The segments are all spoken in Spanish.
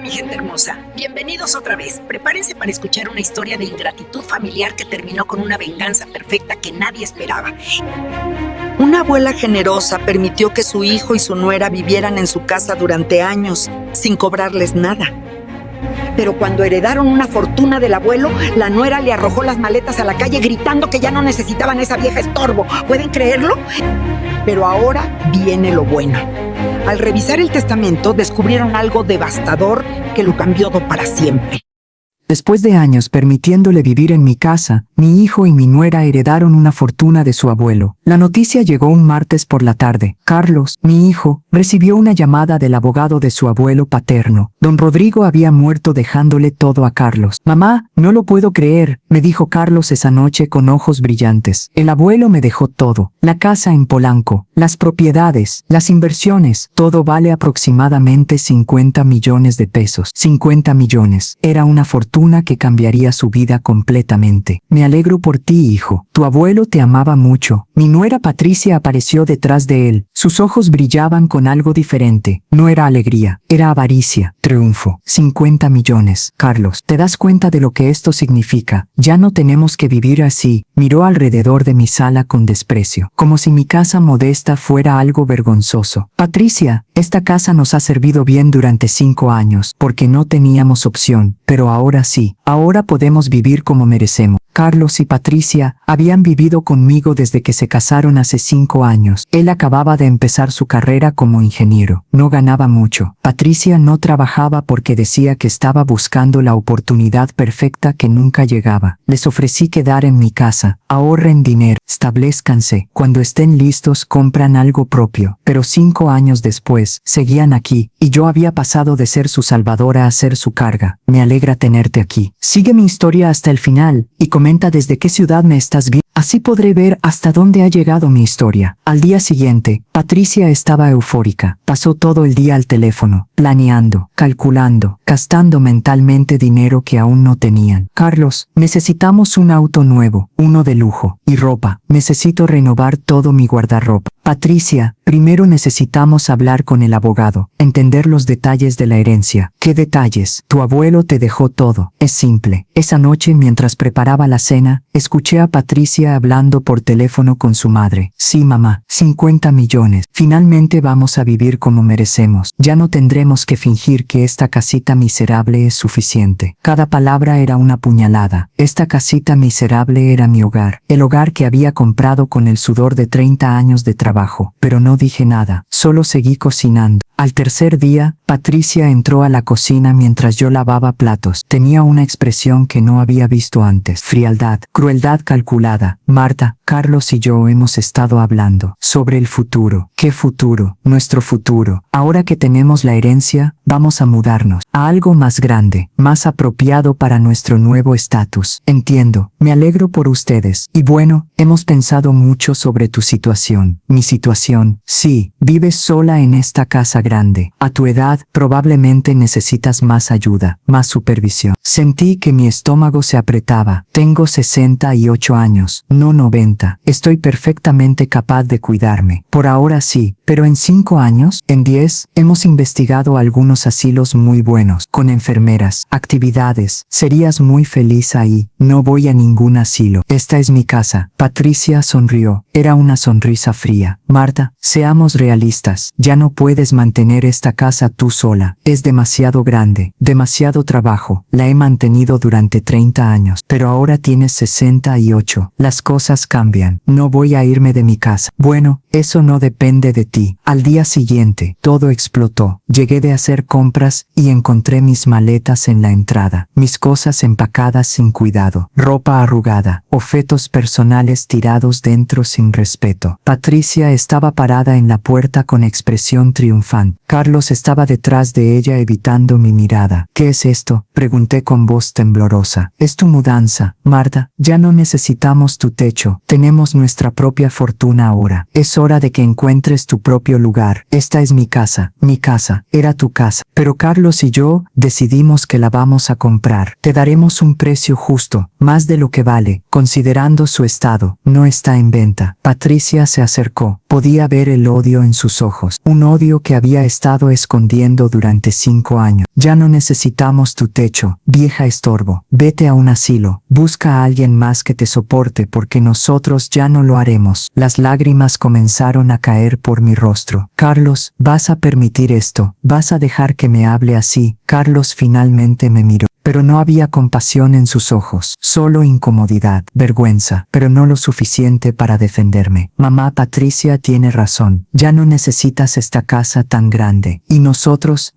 mi gente hermosa, bienvenidos otra vez. Prepárense para escuchar una historia de ingratitud familiar que terminó con una venganza perfecta que nadie esperaba. Una abuela generosa permitió que su hijo y su nuera vivieran en su casa durante años, sin cobrarles nada. Pero cuando heredaron una fortuna del abuelo, la nuera le arrojó las maletas a la calle gritando que ya no necesitaban esa vieja estorbo. ¿Pueden creerlo? Pero ahora viene lo bueno. Al revisar el testamento, descubrieron algo devastador que lo cambió para siempre. Después de años permitiéndole vivir en mi casa, mi hijo y mi nuera heredaron una fortuna de su abuelo. La noticia llegó un martes por la tarde. Carlos, mi hijo, recibió una llamada del abogado de su abuelo paterno. Don Rodrigo había muerto dejándole todo a Carlos. «Mamá, no lo puedo creer», me dijo Carlos esa noche con ojos brillantes. «El abuelo me dejó todo. La casa en Polanco, las propiedades, las inversiones, todo vale aproximadamente 50 millones de pesos. 50 millones. Era una fortuna que cambiaría su vida completamente. Me alegro por ti, hijo. Tu abuelo te amaba mucho». Mi nuera Patricia apareció detrás de él. Sus ojos brillaban con algo diferente. No era alegría, era avaricia, triunfo. 50 millones. «Carlos, ¿te das cuenta de lo que esto significa? Ya no tenemos que vivir así». Miró alrededor de mi sala con desprecio, como si mi casa modesta fuera algo vergonzoso. «Patricia, esta casa nos ha servido bien durante 5 años, porque no teníamos opción, pero ahora sí, ahora podemos vivir como merecemos». Carlos y Patricia habían vivido conmigo desde que se casaron hace 5 años. Él acababa de empezar su carrera como ingeniero. No ganaba mucho. Patricia no trabajaba porque decía que estaba buscando la oportunidad perfecta que nunca llegaba. Les ofrecí quedar en mi casa. Ahorren dinero, establezcanse. Cuando estén listos compran algo propio. Pero 5 años después, seguían aquí, y yo había pasado de ser su salvadora a ser su carga. Me alegra tenerte aquí. Sigue mi historia hasta el final, y comenta desde qué ciudad me estás viendo. Así podré ver hasta dónde ha llegado mi historia. Al día siguiente, Patricia estaba eufórica. Pasó todo el día al teléfono, planeando, calculando, gastando mentalmente dinero que aún no tenían. «Carlos, necesitamos un auto nuevo, uno de lujo, y ropa. Necesito renovar todo mi guardarropa». «Patricia, primero necesitamos hablar con el abogado, entender los detalles de la herencia». «¿Qué detalles? Tu abuelo te dejó todo. Es simple». Esa noche, mientras preparaba la cena, escuché a Patricia hablando por teléfono con su madre. «Sí, mamá, 50 millones. Finalmente vamos a vivir como merecemos. Ya no tendremos que fingir que esta casita miserable es suficiente». Cada palabra era una puñalada. Esta casita miserable era mi hogar, el hogar que había comprado con el sudor de 30 años de trabajo. Pero no dije nada, solo seguí cocinando. Al tercer día, Patricia entró a la cocina mientras yo lavaba platos. Tenía una expresión que no había visto antes. Frialdad, crueldad calculada. «Marta, Carlos y yo hemos estado hablando sobre el futuro». «¿Qué futuro?» «Nuestro futuro. Ahora que tenemos la herencia, vamos a mudarnos a algo más grande, más apropiado para nuestro nuevo estatus». «Entiendo. Me alegro por ustedes. Y bueno, hemos pensado mucho sobre tu situación». «¿Mi situación?» «Sí, vives sola en esta casa grande. A tu edad, probablemente necesitas más ayuda, más supervisión». Sentí que mi estómago se apretaba. «Tengo 68 años, no 90. Estoy perfectamente capaz de cuidarme. Por ahora sí, pero en 5 años, en 10, hemos investigado algunos asilos muy buenos, con enfermeras, actividades. Serías muy feliz ahí. No voy a ningún asilo. Esta es mi casa». Patricia sonrió. Era una sonrisa fría. «Marta, seamos realistas. Ya no puedes mantener esta casa tú sola. Es demasiado grande, demasiado trabajo. La he mantenido durante 30 años, pero ahora tienes 68. Las cosas cambian. No voy a irme de mi casa». «Bueno, eso no depende de ti». Al día siguiente, todo explotó. Llegué de hacer compras y encontré mis maletas en la entrada. Mis cosas empacadas sin cuidado. Ropa arrugada. Objetos personales tirados dentro sin respeto. Patricia estaba parada en la puerta con expresión triunfante. Carlos estaba detrás de ella evitando mi mirada. «¿Qué es esto?», pregunté con voz temblorosa. «Es tu mudanza, Marta. Ya no necesitamos tu techo. Tenemos nuestra propia fortuna ahora. Es hora de que encuentres tu propio lugar. Esta es mi casa, era tu casa. Pero Carlos y yo decidimos que la vamos a comprar. Te daremos un precio justo, más de lo que vale, considerando su estado. No está en venta. Patricia se acercó. Podía ver el odio en sus ojos, un odio que había estado escondiendo durante 5 años. Ya no necesitamos tu techo, vieja estorbo. Vete a un asilo, busca a alguien más que te soporte porque nosotros ya no lo haremos. Las lágrimas comenzaron a caer por mi rostro. Carlos, ¿vas a permitir esto? ¿Vas a dejar que me hable así? Carlos finalmente me miró. Pero no había compasión en sus ojos, solo incomodidad, vergüenza, pero no lo suficiente para defenderme. Mamá, Patricia tiene razón, ya no necesitas esta casa tan grande. Y nosotros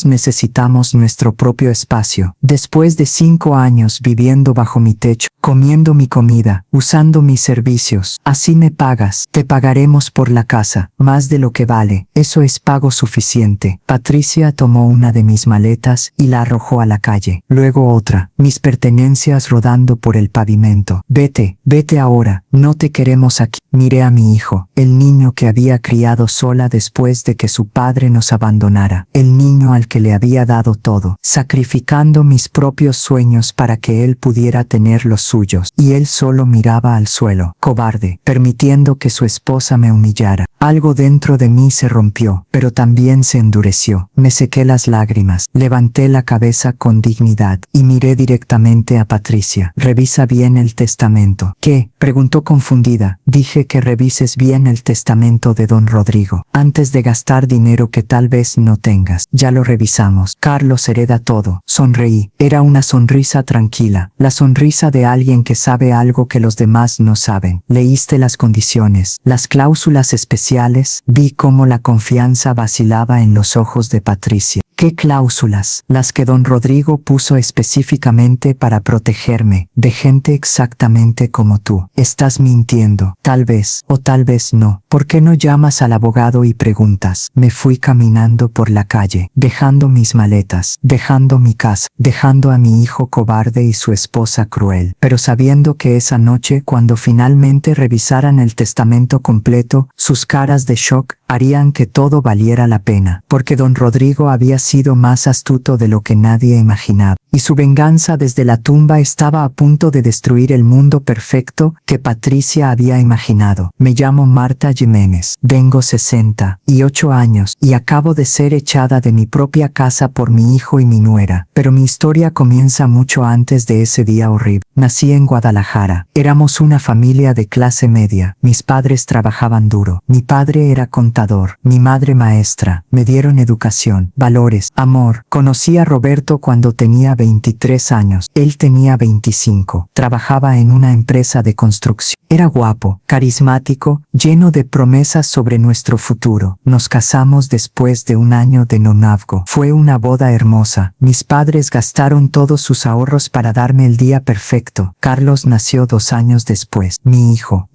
necesitamos nuestro propio espacio. Después de 5 años viviendo bajo mi techo, comiendo mi comida, usando mis servicios, así me pagas. Te pagaremos por la casa, más de lo que vale. Eso es pago suficiente. Patricia tomó una de mis maletas y la arrojó a la calle. Luego otra, mis pertenencias rodando por el pavimento. Vete ahora, no te queremos aquí. Miré a mi hijo, el niño que había criado sola después de que su padre nos abandonara, el niño al que le había dado todo, sacrificando mis propios sueños para que él pudiera tener los suyos, y él solo miraba al suelo, cobarde, permitiendo que su esposa me humillara. Algo dentro de mí se rompió, pero también se endureció. Me sequé las lágrimas, levanté la cabeza con dignidad y miré directamente a Patricia. Revisa bien el testamento. ¿Qué? Preguntó confundida. Dije que revises bien el testamento de don Rodrigo, antes de gastar dinero que tal vez no tengas. Ya lo revisamos. Carlos hereda todo. Sonreí. Era una sonrisa tranquila, la sonrisa de alguien que sabe algo que los demás no saben. Leíste las condiciones, las cláusulas especiales. Vi cómo la confianza vacilaba en los ojos de Patricia. ¿Qué cláusulas? Las que don Rodrigo puso específicamente para protegerme de gente exactamente como tú. Estás mintiendo. Tal vez, o tal vez no. ¿Por qué no llamas al abogado y preguntas? Me fui caminando por la calle, dejando mis maletas, dejando mi casa, dejando a mi hijo cobarde y su esposa cruel. Pero sabiendo que esa noche, cuando finalmente revisaran el testamento completo, sus caras de shock harían que todo valiera la pena, porque don Rodrigo había sido más astuto de lo que nadie imaginaba, y su venganza desde la tumba estaba a punto de destruir el mundo perfecto que Patricia había imaginado. Me llamo Marta Jiménez, tengo 68 años y acabo de ser echada de mi propia casa por mi hijo y mi nuera, pero mi historia comienza mucho antes de ese día horrible. Nací en Guadalajara, éramos una familia de clase media, mis padres trabajaban duro, mi padre era contador, mi madre maestra, me dieron educación, valores, amor. Conocí a Roberto cuando tenía 23 años, él tenía 25, trabajaba en una empresa de construcción. Era guapo, carismático, lleno de promesas sobre nuestro futuro. Nos casamos después de un año de noviazgo. Fue una boda hermosa. Mis padres gastaron todos sus ahorros para darme el día perfecto. Carlos nació 2 años después. Mi hijo,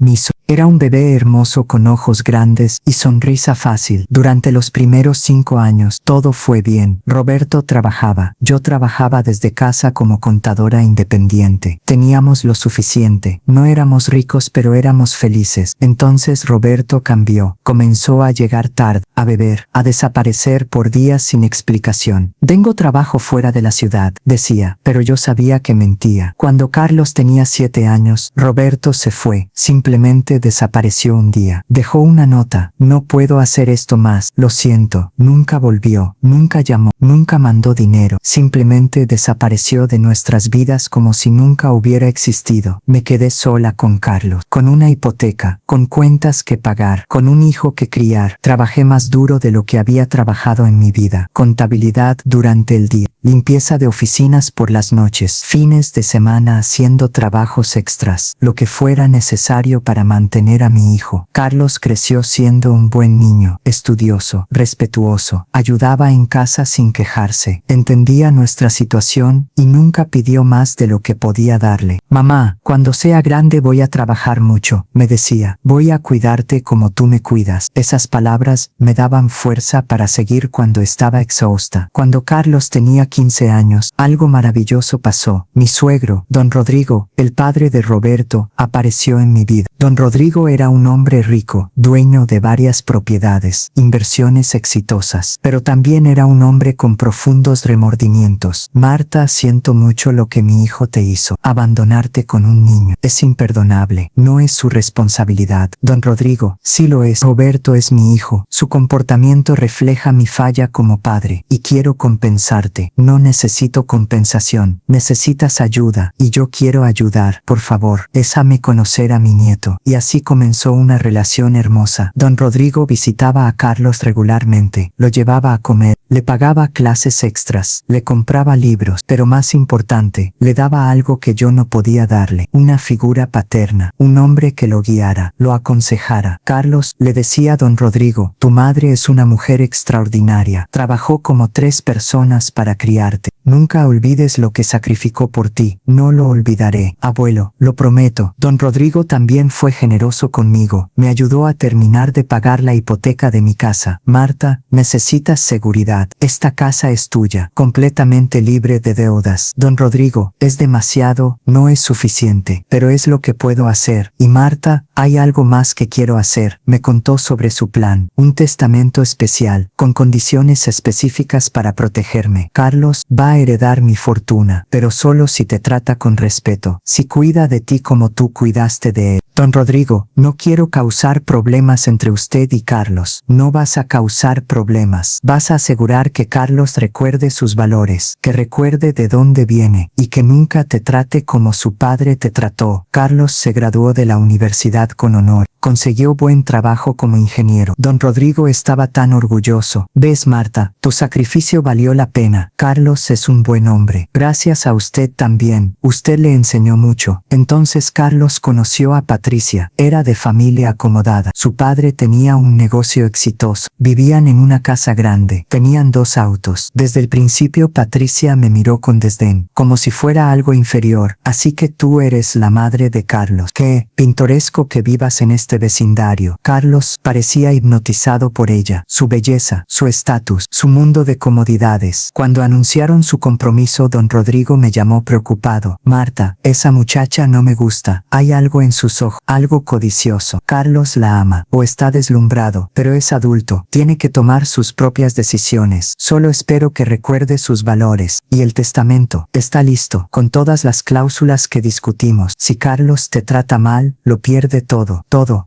era un bebé hermoso con ojos grandes y sonrisa fácil. Durante los primeros 5 años todo fue bien. Roberto trabajaba. Yo trabajaba desde casa como contadora independiente. Teníamos lo suficiente. No éramos ricos, pero éramos felices. Entonces Roberto cambió. Comenzó a llegar tarde, a beber, a desaparecer por días sin explicación. Tengo trabajo fuera de la ciudad, decía, pero yo sabía que mentía. Cuando Carlos tenía 7 años, Roberto se fue. Simplemente desapareció un día. Dejó una nota. No puedo hacer esto más. Lo siento. Nunca volvió. Nunca llamó. Nunca mandó dinero. Simplemente desapareció de nuestras vidas como si nunca hubiera existido. Me quedé sola con Carlos, con una hipoteca, con cuentas que pagar, con un hijo que criar. Trabajé más duro de lo que había trabajado en mi vida. Contabilidad durante el día, limpieza de oficinas por las noches, fines de semana haciendo trabajos extras, lo que fuera necesario para mantener a mi hijo. Carlos creció siendo un buen niño, estudioso, respetuoso, ayudaba en casa sin quejarse, entendía nuestra situación y nunca pidió más de lo que podía darle. Mamá, cuando sea grande voy a trabajar mucho, me decía, voy a cuidarte como tú me cuidas. Esas palabras me daban fuerza para seguir cuando estaba exhausta. Cuando Carlos tenía 15 años, algo maravilloso pasó. Mi suegro, don Rodrigo, el padre de Roberto, apareció en mi vida. Don Rodrigo Rodrigo era un hombre rico, dueño de varias propiedades, inversiones exitosas, pero también era un hombre con profundos remordimientos. Marta, siento mucho lo que mi hijo te hizo. Abandonarte con un niño es imperdonable, no es su responsabilidad. Don Rodrigo, sí lo es. Roberto es mi hijo. Su comportamiento refleja mi falla como padre, y quiero compensarte. No necesito compensación, necesitas ayuda, y yo quiero ayudar. Por favor, déjame conocer a mi nieto. Y así comenzó una relación hermosa. Don Rodrigo visitaba a Carlos regularmente, lo llevaba a comer, le pagaba clases extras, le compraba libros, pero más importante, le daba algo que yo no podía darle, una figura paterna, un hombre que lo guiara, lo aconsejara. Carlos, le decía a don Rodrigo, tu madre es una mujer extraordinaria, trabajó como 3 personas para criarte. Nunca olvides lo que sacrificó por ti. No lo olvidaré, abuelo, lo prometo. Don Rodrigo también fue generoso conmigo, me ayudó a terminar de pagar la hipoteca de mi casa. Marta, necesitas seguridad. Esta casa es tuya, completamente libre de deudas. Don Rodrigo, es demasiado, no es suficiente, pero es lo que puedo hacer. Y Marta, hay algo más que quiero hacer. Me contó sobre su plan, un testamento especial, con condiciones específicas para protegerme. Carlos va a heredar mi fortuna, pero solo si te trata con respeto, si cuida de ti como tú cuidaste de él. Don Rodrigo, no quiero causar problemas entre usted y Carlos. No vas a causar problemas. Vas a asegurar que Carlos recuerde sus valores, que recuerde de dónde viene, y que nunca te trate como su padre te trató. Carlos se graduó de la universidad con honor. Consiguió buen trabajo como ingeniero. Don Rodrigo estaba tan orgulloso. ¿Ves, Marta? Tu sacrificio valió la pena. Carlos es un buen hombre. Gracias a usted también. Usted le enseñó mucho. Entonces Carlos conoció a Patricia. Era de familia acomodada. Su padre tenía un negocio exitoso. Vivían en una casa grande. Tenían 2 autos. Desde el principio Patricia me miró con desdén, como si fuera algo inferior. Así que tú eres la madre de Carlos. Qué pintoresco que vivas en este vecindario. Carlos parecía hipnotizado por ella, su belleza, su estatus, su mundo de comodidades. Cuando anunciaron su compromiso, don Rodrigo me llamó preocupado. Marta, esa muchacha no me gusta. Hay algo en sus ojos, algo codicioso. Carlos la ama, o está deslumbrado, pero es adulto. Tiene que tomar sus propias decisiones. Solo espero que recuerde sus valores. Y el testamento está listo, con todas las cláusulas que discutimos. Si Carlos te trata mal, lo pierde todo. Todo.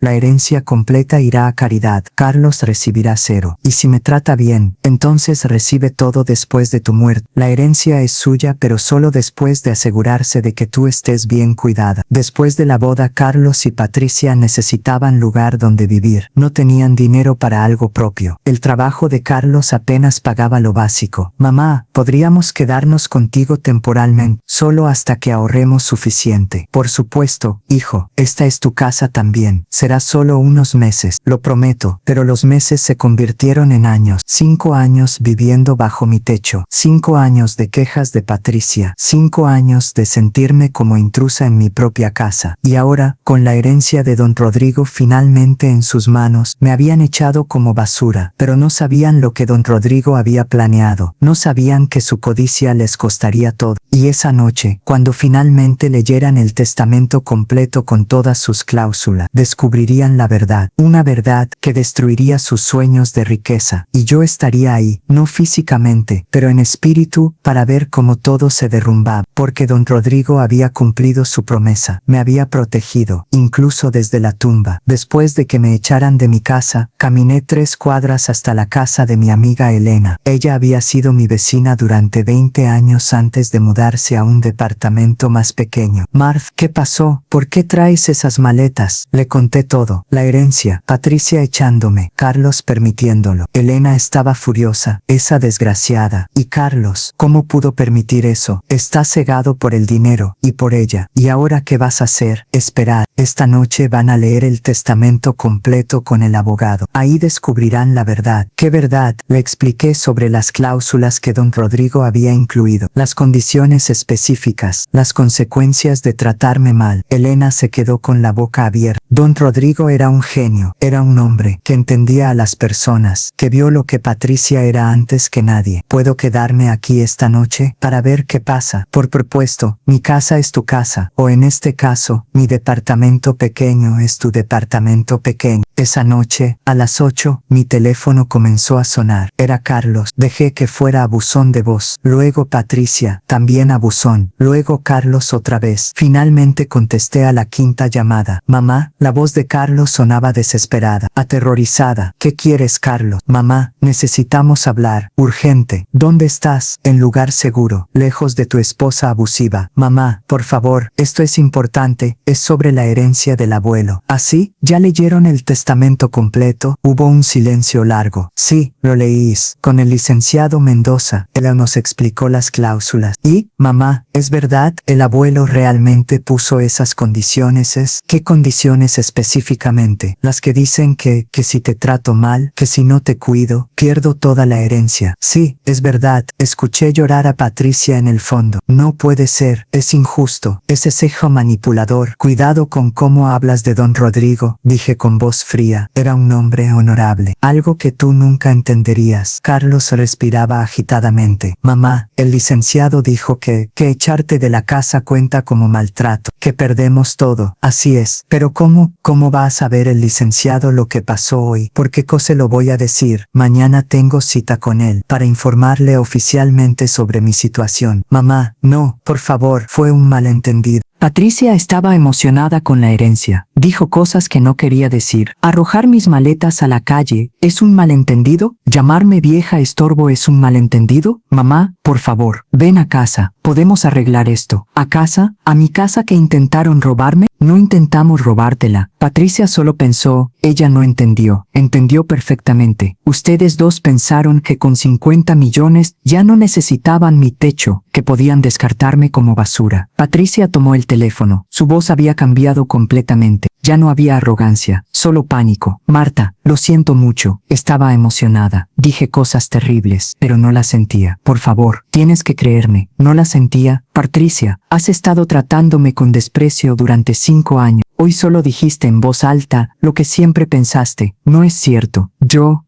La herencia completa irá a caridad. Carlos recibirá 0. Y si me trata bien, entonces recibe todo después de tu muerte. La herencia es suya, pero solo después de asegurarse de que tú estés bien cuidada. Después de la boda, Carlos y Patricia necesitaban lugar donde vivir. No tenían dinero para algo propio. El trabajo de Carlos apenas pagaba lo básico. Mamá, podríamos quedarnos contigo temporalmente, solo hasta que ahorremos suficiente. Por supuesto, hijo, esta es tu casa también. Será solo unos meses, lo prometo, pero los meses se convirtieron en años. 5 años viviendo bajo mi techo, 5 años de quejas de Patricia, 5 años de sentirme como intrusa en mi propia casa. Y ahora, con la herencia de don Rodrigo finalmente en sus manos, me habían echado como basura, pero no sabían lo que don Rodrigo había planeado, no sabían que su codicia les costaría todo. Y esa noche, cuando finalmente leyeran el testamento completo con todas sus cláusulas, descubrirían la verdad, una verdad que destruiría sus sueños de riqueza, y yo estaría ahí, no físicamente, pero en espíritu, para ver cómo todo se derrumbaba, porque don Rodrigo había cumplido su promesa, me había protegido, incluso desde la tumba. Después de que me echaran de mi casa, caminé 3 cuadras hasta la casa de mi amiga Elena. Ella había sido mi vecina durante 20 años antes de mudarse a un departamento más pequeño. Marv, ¿qué pasó? ¿Por qué traes esas maletas? Le conté todo. La herencia, Patricia echándome, Carlos permitiéndolo. Elena estaba furiosa, esa desgraciada. Y Carlos, ¿cómo pudo permitir eso? Está cegado por el dinero, y por ella. ¿Y ahora qué vas a hacer? Esperad. Esta noche van a leer el testamento completo con el abogado. Ahí descubrirán la verdad. ¿Qué verdad? Le expliqué sobre las cláusulas que don Rodrigo había incluido, las condiciones específicas específicas, las consecuencias de tratarme mal. Elena se quedó con la boca abierta. Don Rodrigo era un genio, era un hombre que entendía a las personas, que vio lo que Patricia era antes que nadie. ¿Puedo quedarme aquí esta noche para ver qué pasa? Por propuesto, mi casa es tu casa, o en este caso, mi departamento pequeño es tu departamento pequeño. Esa noche, a las 8, mi teléfono comenzó a sonar. Era Carlos. Dejé que fuera a buzón de voz. Luego Patricia, también a buzón. Luego Carlos otra vez. Finalmente contesté a la quinta llamada. Mamá, la voz de Carlos sonaba desesperada, aterrorizada. ¿Qué quieres, Carlos? Mamá, necesitamos hablar. Urgente. ¿Dónde estás? En lugar seguro, lejos de tu esposa abusiva. Mamá, por favor, esto es importante. Es sobre la herencia del abuelo. ¿Así? ¿Ya leyeron el testamento completo? Hubo un silencio largo. Sí, lo leís. Con el licenciado Mendoza. Él nos explicó las cláusulas. Y, mamá, ¿es verdad? ¿El abuelo realmente puso esas condiciones? ¿Qué condiciones específicamente? Las que dicen que si te trato mal, que si no te cuido, pierdo toda la herencia. Sí, es verdad. Escuché llorar a Patricia en el fondo. No puede ser. Es injusto. Ese cejo manipulador. Cuidado con cómo hablas de don Rodrigo, dije con voz fría. Era un hombre honorable. Algo que tú nunca entenderías. Carlos respiraba agitadamente. Mamá, el licenciado dijo que echarte de la casa cuenta como maltrato, que perdemos todo. Así es. Pero ¿cómo va a saber el licenciado lo que pasó hoy? ¿Por qué cosa lo voy a decir? Mañana tengo cita con él para informarle oficialmente sobre mi situación. Mamá, no, por favor, fue un malentendido. Patricia estaba emocionada con la herencia. Dijo cosas que no quería decir. Arrojar mis maletas a la calle ¿es un malentendido? ¿Llamarme vieja estorbo es un malentendido? Mamá, por favor, ven a casa. ¿Podemos arreglar esto? ¿A casa? ¿A mi casa que intentaron robarme? No intentamos robártela. Patricia solo pensó, ella no entendió. Entendió perfectamente. Ustedes dos pensaron que con 50 millones ya no necesitaban mi techo, que podían descartarme como basura. Patricia tomó el teléfono. Su voz había cambiado completamente. Ya no había arrogancia, solo pánico. Marta, lo siento mucho. Estaba emocionada. Dije cosas terribles, pero no las sentía. Por favor, tienes que creerme. No las sentía. Patricia, has estado tratándome con desprecio durante 5 años. Hoy solo dijiste en voz alta lo que siempre pensaste. No es cierto. Yo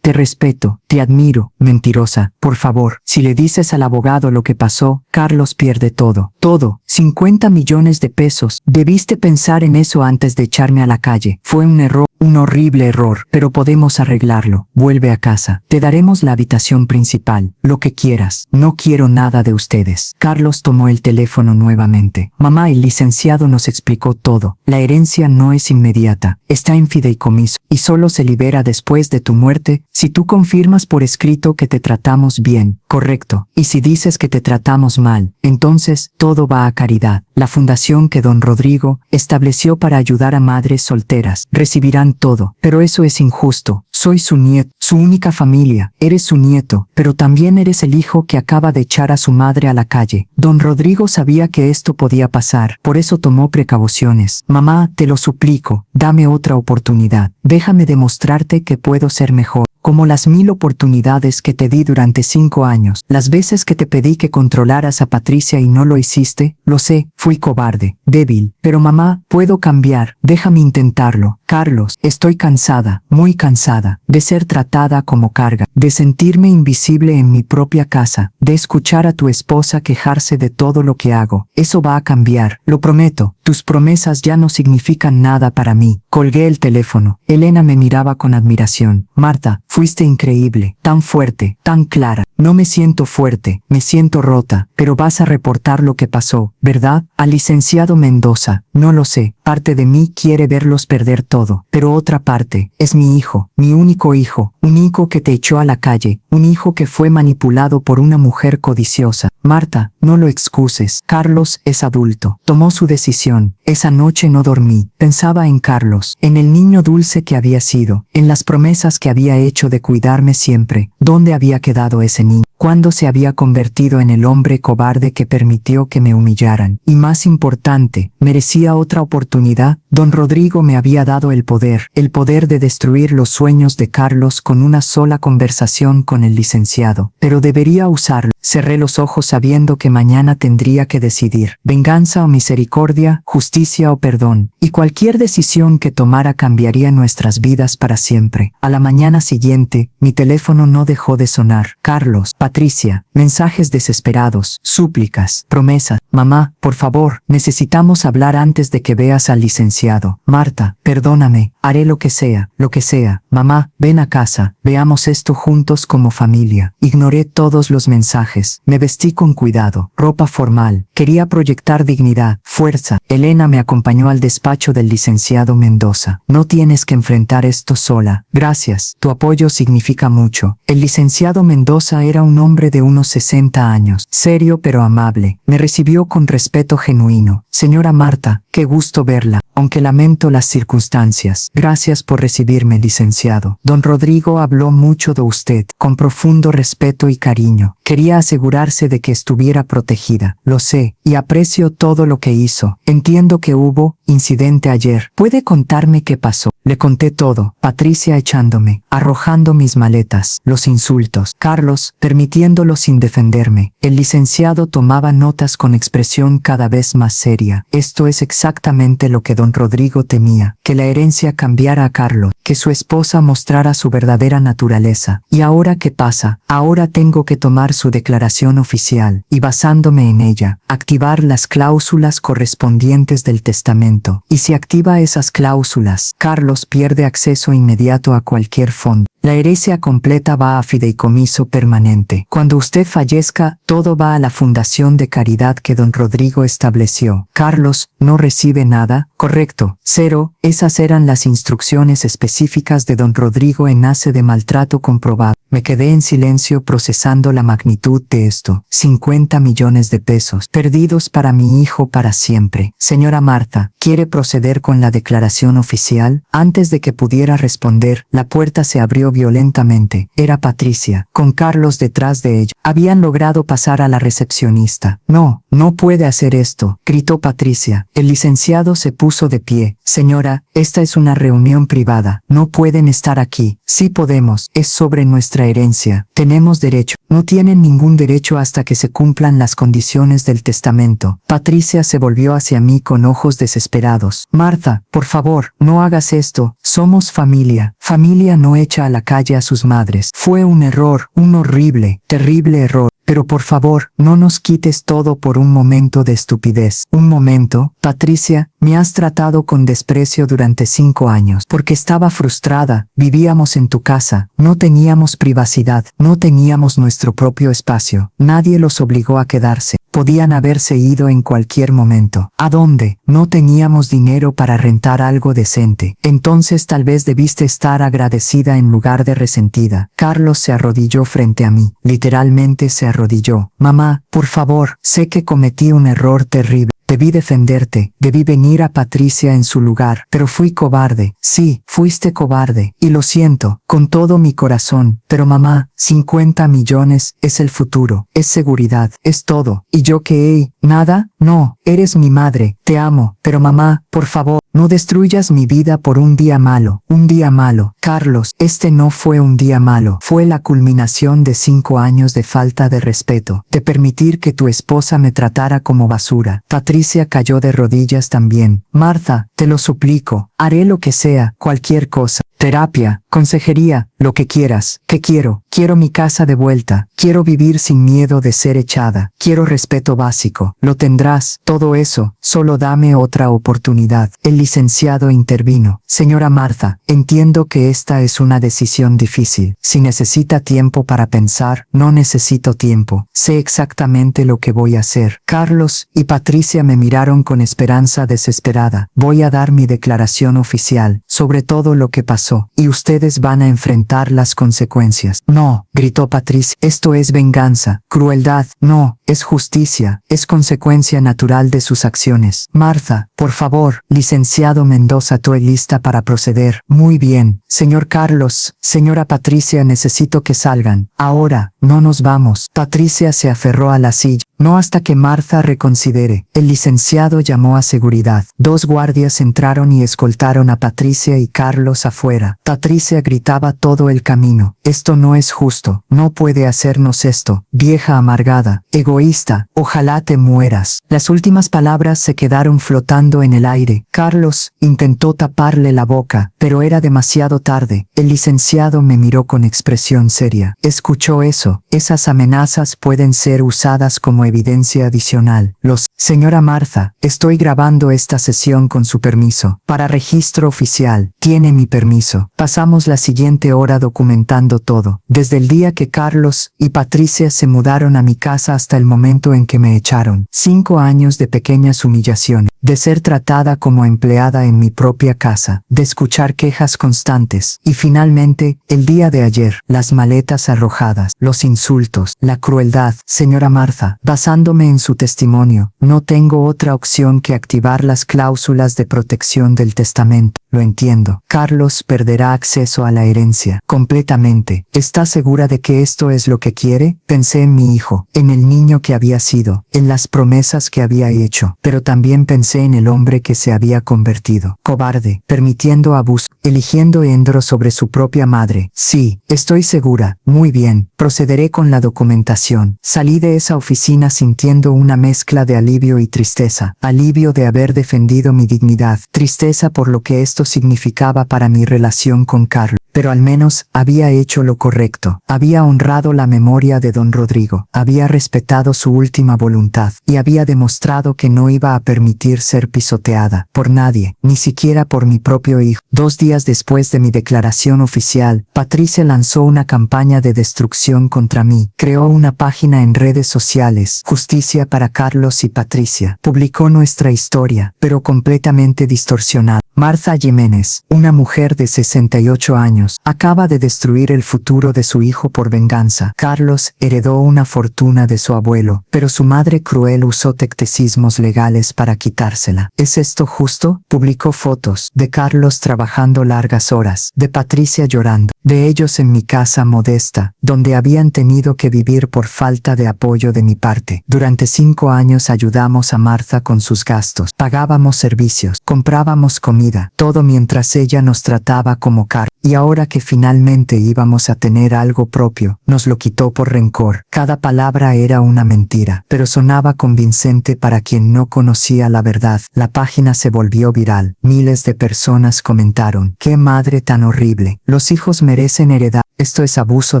te respeto, te admiro. Mentirosa, por favor, si le dices al abogado lo que pasó, Carlos pierde todo. Todo. 50 millones de pesos. Debiste pensar en eso antes de echarme a la calle. Fue un error. Un horrible error, pero podemos arreglarlo. Vuelve a casa. Te daremos la habitación principal. Lo que quieras. No quiero nada de ustedes. Carlos tomó el teléfono nuevamente. Mamá, el licenciado nos explicó todo. La herencia no es inmediata. Está en fideicomiso y solo se libera después de tu muerte si tú confirmas por escrito que te tratamos bien. Correcto. Y si dices que te tratamos mal, entonces todo va a caridad. La fundación que don Rodrigo estableció para ayudar a madres solteras recibirán todo, pero eso es injusto. Soy su nieto, su única familia. Eres su nieto, pero también eres el hijo que acaba de echar a su madre a la calle. Don Rodrigo sabía que esto podía pasar, por eso tomó precauciones. Mamá, te lo suplico, dame otra oportunidad. Déjame demostrarte que puedo ser mejor. Como las 1000 oportunidades que te di durante 5 años, las veces que te pedí que controlaras a Patricia y no lo hiciste, lo sé, fui cobarde, débil, pero mamá, puedo cambiar, déjame intentarlo. Carlos, estoy cansada, muy cansada, de ser tratada como carga, de sentirme invisible en mi propia casa, de escuchar a tu esposa quejarse de todo lo que hago. Eso va a cambiar, lo prometo. Tus promesas ya no significan nada para mí. Colgué el teléfono. Elena me miraba con admiración. Marta, fuiste increíble, tan fuerte, tan clara. No me siento fuerte, me siento rota, pero vas a reportar lo que pasó, ¿verdad? Al licenciado Mendoza, no lo sé. Parte de mí quiere verlos perder todo, pero otra parte, es mi hijo, mi único hijo, un hijo que te echó a la calle, un hijo que fue manipulado por una mujer codiciosa. Marta, no lo excuses. Carlos es adulto. Tomó su decisión. Esa noche no dormí. Pensaba en Carlos, en el niño dulce que había sido, en las promesas que había hecho de cuidarme siempre. ¿Dónde había quedado ese niño? ¿Cuándo se había convertido en el hombre cobarde que permitió que me humillaran? Y más importante, ¿merecía otra oportunidad? Don Rodrigo me había dado el poder de destruir los sueños de Carlos con una sola conversación con el licenciado. Pero debería usarlo. Cerré los ojos sabiendo que mañana tendría que decidir: venganza o misericordia, justicia o perdón. Y cualquier decisión que tomara cambiaría nuestras vidas para siempre. A la mañana siguiente, mi teléfono no dejó de sonar. Carlos, Patricia, mensajes desesperados, súplicas, promesas. Mamá, por favor, necesitamos hablar antes de que veas al licenciado. Marta, perdóname, haré lo que sea, lo que sea. Mamá, ven a casa, veamos esto juntos como familia. Ignoré todos los mensajes. Me vestí con cuidado, ropa formal. Quería proyectar dignidad, fuerza. Elena me acompañó al despacho del licenciado Mendoza. No tienes que enfrentar esto sola. Gracias, tu apoyo significa mucho. El licenciado Mendoza era un hombre de unos 60 años, serio pero amable. Me recibió con respeto genuino. Señora Marta, qué gusto verla, aunque lamento las circunstancias. Gracias por recibirme, licenciado. Don Rodrigo habló mucho de usted, con profundo respeto y cariño. Quería asegurarse de que estuviera protegida. Lo sé, y aprecio todo lo que hizo. Entiendo que hubo incidente ayer. ¿Puede contarme qué pasó? Le conté todo. Patricia echándome, arrojando mis maletas, los insultos. Carlos, permitiéndolo sin defenderme. El licenciado tomaba notas con expresión cada vez más seria. Esto es exactamente lo que don Rodrigo temía, que la herencia cambiara a Carlos, que su esposa mostrara su verdadera naturaleza. ¿Y ahora qué pasa? Ahora tengo que tomar su declaración oficial y, basándome en ella, activar las cláusulas correspondientes del testamento. Y si activa esas cláusulas, Carlos pierde acceso inmediato a cualquier fondo. La herencia completa va a fideicomiso permanente. Cuando usted fallezca, todo va a la fundación de caridad que don Rodrigo estableció. Carlos no recibe nada. Correcto. 0. Esas eran las instrucciones específicas de don Rodrigo en Nace de maltrato comprobado. Me quedé en silencio procesando la magnitud de esto. 50 millones de pesos, perdidos para mi hijo para siempre. Señora Marta, ¿quiere proceder con la declaración oficial? Antes de que pudiera responder, la puerta se abrió violentamente. Era Patricia, con Carlos detrás de ella. Habían logrado pasar a la recepcionista. No, no puede hacer esto, gritó Patricia. El licenciado se puso de pie. Señora, esta es una reunión privada. No pueden estar aquí. Sí podemos, es sobre nuestra herencia. Tenemos derecho. No tienen ningún derecho hasta que se cumplan las condiciones del testamento. Patricia se volvió hacia mí con ojos desesperados. Marta, por favor, no hagas esto. Somos familia. Familia no echa a la calle a sus madres. Fue un error, un horrible, terrible error. Pero por favor, no nos quites todo por un momento de estupidez. Un momento, Patricia, me has tratado con desprecio durante 5 años, porque estaba frustrada. Vivíamos en tu casa, no teníamos privacidad, no teníamos nuestro propio espacio. Nadie los obligó a quedarse. Podían haberse ido en cualquier momento. ¿A dónde? No teníamos dinero para rentar algo decente. Entonces tal vez debiste estar agradecida en lugar de resentida. Carlos se arrodilló frente a mí. Literalmente se arrodilló. Mamá, por favor, sé que cometí un error terrible. Debí defenderte, debí venir a Patricia en su lugar, pero fui cobarde. Sí, fuiste cobarde, y lo siento, con todo mi corazón. Pero mamá, 50 millones es el futuro, es seguridad, es todo. ¿Y yo qué he? ¿Nada? No, eres mi madre, te amo. Pero mamá, por favor, no destruyas mi vida por un día malo. Un día malo. Carlos, este no fue un día malo. Fue la culminación de 5 años de falta de respeto, de permitir que tu esposa me tratara como basura. Patricia cayó de rodillas también. Marta, te lo suplico, haré lo que sea, cualquier cosa. Terapia, consejería, lo que quieras. ¿Qué quiero? Quiero mi casa de vuelta. Quiero vivir sin miedo de ser echada. Quiero respeto básico. Lo tendrás, todo eso. Solo dame otra oportunidad. El licenciado intervino. Señora Marta, entiendo que esta es una decisión difícil. Si necesita tiempo para pensar, no necesito tiempo. Sé exactamente lo que voy a hacer. Carlos y Patricia me miraron con esperanza desesperada. Voy a dar mi declaración oficial sobre todo lo que pasó. caso, y ustedes van a enfrentar las consecuencias. No, gritó Patricia, esto es venganza, crueldad, no, es justicia, es consecuencia natural de sus acciones. Martha, por favor, licenciado Mendoza, estoy lista para proceder. Muy bien, señor Carlos, señora Patricia, necesito que salgan. Ahora, no nos vamos. Patricia se aferró a la silla. No hasta que Martha reconsidere. El licenciado llamó a seguridad. 2 guardias entraron y escoltaron a Patricia y Carlos afuera. Patricia gritaba todo el camino. Esto no es justo. No puede hacernos esto. Vieja amargada. Egoísta. Ojalá te mueras. Las últimas palabras se quedaron flotando en el aire. Carlos intentó taparle la boca, pero era demasiado tarde. El licenciado me miró con expresión seria. ¿Escuchó eso? Esas amenazas pueden ser usadas como evidencia adicional. Señora Martha, estoy grabando esta sesión con su permiso. Para registro oficial, tiene mi permiso. Pasamos la siguiente hora documentando todo. Desde el día que Carlos y Patricia se mudaron a mi casa hasta el momento en que me echaron. 5 años de pequeñas humillaciones. De ser tratada como empleada en mi propia casa. De escuchar quejas constantes. Y finalmente, el día de ayer, las maletas arrojadas, los insultos, la crueldad. Señora Martha, basándome en su testimonio, no tengo otra opción que activar las cláusulas de protección del testamento. Lo entiendo. Carlos perderá acceso a la herencia. Completamente. ¿Está segura de que esto es lo que quiere? Pensé en mi hijo, en el niño que había sido, en las promesas que había hecho, pero también pensé en el hombre que se había convertido. Cobarde, permitiendo abuso, eligiendo Endro sobre su propia madre. Sí, estoy segura. Muy bien. Procederé con la documentación. Salí de esa oficina sintiendo una mezcla de alivio y tristeza. Alivio de haber defendido mi dignidad. Tristeza por lo que esto significaba para mi relación con Carlos. Pero al menos había hecho lo correcto. Había honrado la memoria de don Rodrigo. Había respetado su última voluntad. Y había demostrado que no iba a permitir ser pisoteada. Por nadie. Ni siquiera por mi propio hijo. 2 días después de mi declaración oficial, Patricia lanzó una campaña de destrucción contra mí. Creó una página en redes sociales. Justicia para Carlos y Patricia. Publicó nuestra historia, pero completamente distorsionada. Martha Jiménez, una mujer de 68 años, acaba de destruir el futuro de su hijo por venganza. Carlos heredó una fortuna de su abuelo, pero su madre cruel usó tecnicismos legales para quitársela. ¿Es esto justo? Publicó fotos de Carlos trabajando largas horas, de Patricia llorando, de ellos en mi casa modesta, donde habían tenido que vivir por falta de apoyo de mi parte. Durante 5 años ayudamos a Martha con sus gastos, pagábamos servicios, comprábamos comida, todo mientras ella nos trataba como carne. Y ahora que finalmente íbamos a tener algo propio, nos lo quitó por rencor. Cada palabra era una mentira, pero sonaba convincente para quien no conocía la verdad. La página se volvió viral. Miles de personas comentaron: ¡qué madre tan horrible! Los hijos merecen heredar. Esto es abuso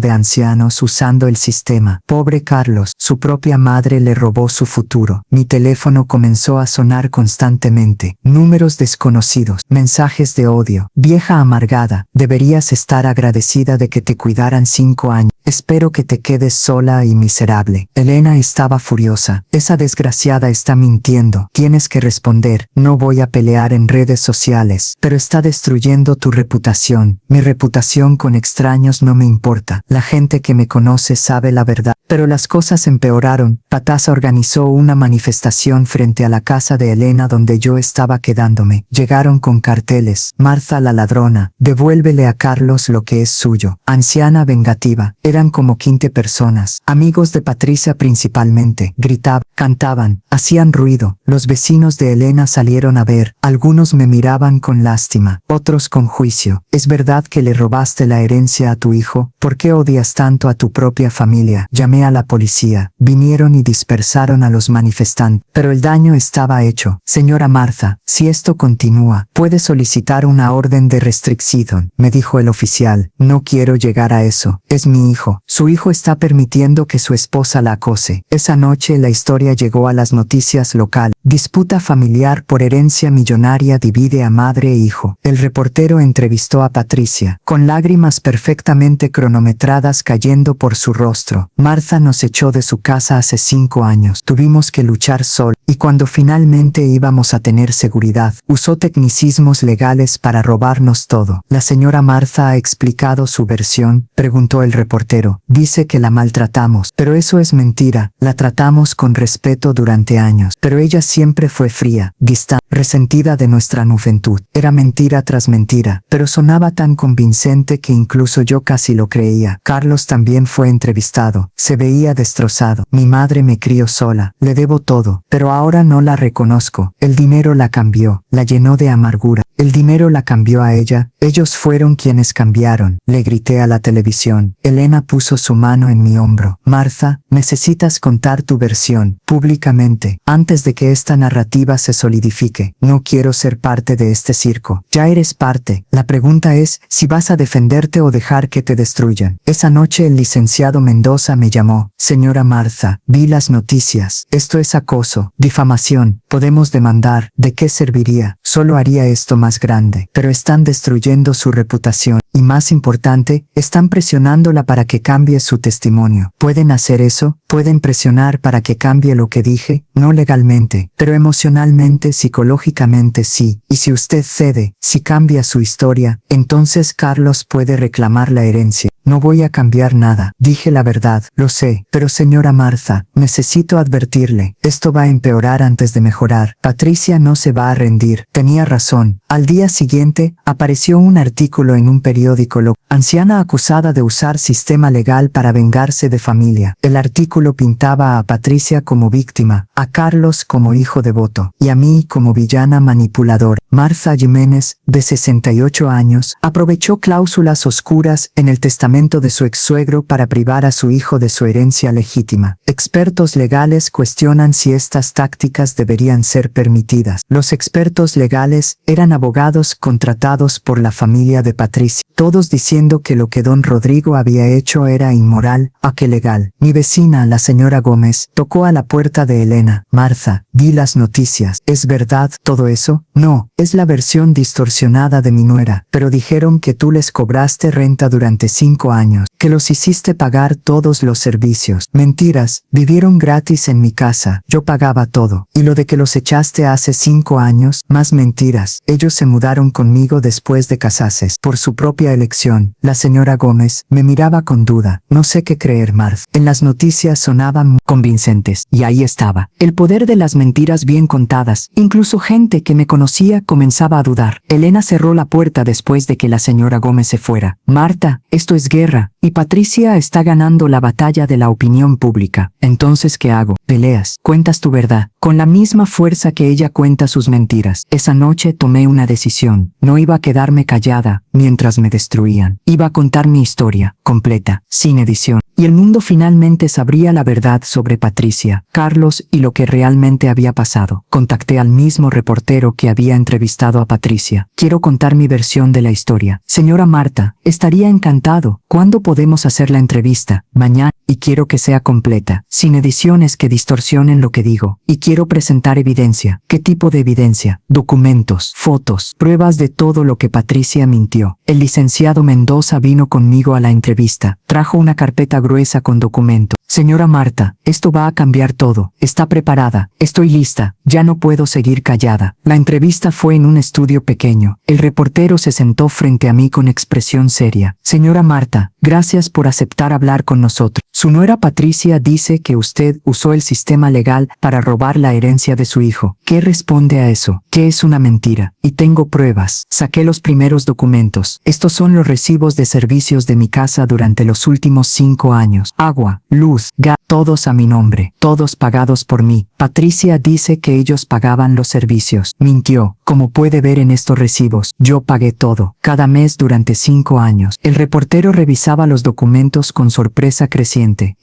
de ancianos usando el sistema. Pobre Carlos, su propia madre le robó su futuro. Mi teléfono comenzó a sonar constantemente. Números desconocidos, mensajes de odio. Vieja amargada, deberías estar agradecida de que te cuidaran 5 años. Espero que te quedes sola y miserable. Elena estaba furiosa. Esa desgraciada está mintiendo. Tienes que responder. No voy a pelear en redes sociales, pero está destruyendo tu reputación. Mi reputación con extraños no me importa. La gente que me conoce sabe la verdad. Pero las cosas empeoraron. Patasa organizó una manifestación frente a la casa de Elena donde yo estaba quedándome. Llegaron con carteles: Martha la ladrona, devuélvele a Carlos lo que es suyo. Anciana vengativa. Eran como 15 personas, amigos de Patricia principalmente. Gritaban, cantaban, hacían ruido. Los vecinos de Elena salieron a ver. Algunos me miraban con lástima, otros con juicio. ¿Es verdad que le robaste la herencia a tu hijo? ¿Por qué odias tanto a tu propia familia? Llamé a la policía. Vinieron y dispersaron a los manifestantes. Pero el daño estaba hecho. Señora Martha, si esto continúa, puede solicitar una orden de restricción, me dijo el oficial. No quiero llegar a eso. Es mi hijo. Su hijo está permitiendo que su esposa la acose. Esa noche la historia llegó a las noticias locales. Disputa familiar por herencia millonaria divide a madre e hijo. El reportero entrevistó a Patricia. Con lágrimas lágrimas perfectamente cronometradas cayendo por su rostro. Martha nos echó de su casa hace 5 años. Tuvimos que luchar solo, y cuando finalmente íbamos a tener seguridad, usó tecnicismos legales para robarnos todo. La señora Martha ha explicado su versión, preguntó el reportero. Dice que la maltratamos, pero eso es mentira. La tratamos con respeto durante años, pero ella siempre fue fría, distante, resentida de nuestra juventud. Era mentira tras mentira, pero sonaba tan convincente que incluso yo casi lo creía. Carlos también fue entrevistado. Se veía destrozado. Mi madre me crió sola. Le debo todo, pero ahora no la reconozco. El dinero la cambió, la llenó de amargura. El dinero la cambió a ella. Ellos fueron quienes cambiaron. Le grité a la televisión. Elena puso su mano en mi hombro. Martha, necesitas contar tu versión, públicamente, antes de que esta narrativa se solidifique. No quiero ser parte de este circo. Ya eres parte. La pregunta es si vas a defenderte o dejar que te destruyan. Esa noche el licenciado Mendoza me llamó. Señora Martha, vi las noticias. Esto es acoso, difamación. Podemos demandar. ¿De qué serviría? Solo haría esto más grande. Pero están destruyendo su reputación. Y más importante, están presionándola para que cambie su testimonio. ¿Pueden hacer eso? ¿Pueden presionar para que cambie lo que dije? No legalmente, pero emocionalmente, psicológicamente sí. Y si usted cede, si cambia su historia, entonces Carlos puede reclamar la herencia. No voy a cambiar nada. Dije la verdad, lo sé. Pero señora Martha, necesito advertirle. Esto va a empeorar antes de mejorar. Patricia no se va a rendir. Tenía razón. Al día siguiente, apareció un artículo en un periódico local. Anciana acusada de usar sistema legal para vengarse de familia. El artículo pintaba a Patricia como víctima, a Carlos como hijo devoto, y a mí como villana manipuladora. Martha Jiménez, de 68 años, aprovechó cláusulas oscuras en el testamento de su ex-suegro para privar a su hijo de su herencia legítima. Expertos legales cuestionan si estas tácticas deberían ser permitidas. Los expertos legales eran abogados contratados por la familia de Patricia, todos diciendo que lo que don Rodrigo había hecho era inmoral, ¿a qué legal? Mi vecina, la señora Gómez, tocó a la puerta de Elena. Martha, vi las noticias. ¿Es verdad todo eso? No, es la versión distorsionada de mi nuera, pero dijeron que tú les cobraste renta durante 5 años, que los hiciste pagar todos los servicios. Mentiras, vivieron gratis en mi casa, yo pagaba todo. Y lo de que los echaste hace 5 años, más mentiras. Ellos se mudaron conmigo después de casarse, por su propia elección. La señora Gómez me miraba con duda. No sé qué creer, Martha. En las noticias sonaban muy convincentes, y ahí estaba. El poder de las mentiras bien contadas. Incluso gente que me conocía comenzaba a dudar. Elena cerró la puerta después de que la señora Gómez se fuera. Martha, esto es guerra, y Patricia está ganando la batalla de la opinión pública. Entonces, ¿qué hago? Peleas, cuentas tu verdad, con la misma fuerza que ella cuenta sus mentiras. Esa noche tomé una decisión. No iba a quedarme callada mientras me destruían. Iba a contar mi historia, completa, sin edición. Y el mundo finalmente sabría la verdad sobre Patricia, Carlos y lo que realmente había pasado. Contacté al mismo reportero que había entrevistado a Patricia. Quiero contar mi versión de la historia. Señora Martha, estaría encantado. ¿Cuándo podemos hacer la entrevista? Mañana. Y quiero que sea completa, sin ediciones que distorsionen lo que digo. Y quiero presentar evidencia. ¿Qué tipo de evidencia? Documentos, fotos, pruebas de todo lo que Patricia mintió. El licenciado Mendoza vino conmigo a la entrevista. Trajo una carpeta gruesa con documentos. Señora Martha, esto va a cambiar todo. Está preparada. Estoy lista. Ya no puedo seguir callada. La entrevista fue en un estudio pequeño. El reportero se sentó frente a mí con expresión seria. Señora Martha, gracias por aceptar hablar con nosotros. Su nuera Patricia dice que usted usó el sistema legal para robar la herencia de su hijo. ¿Qué responde a eso? Que es una mentira. Y tengo pruebas. Saqué los primeros documentos. Estos son los recibos de servicios de mi casa durante los últimos 5 años. Agua, luz, gas, todos a mi nombre. Todos pagados por mí. Patricia dice que ellos pagaban los servicios. Mintió. Como puede ver en estos recibos, yo pagué todo. Cada mes durante 5 años. El reportero revisaba los documentos con sorpresa creciente. sonriente.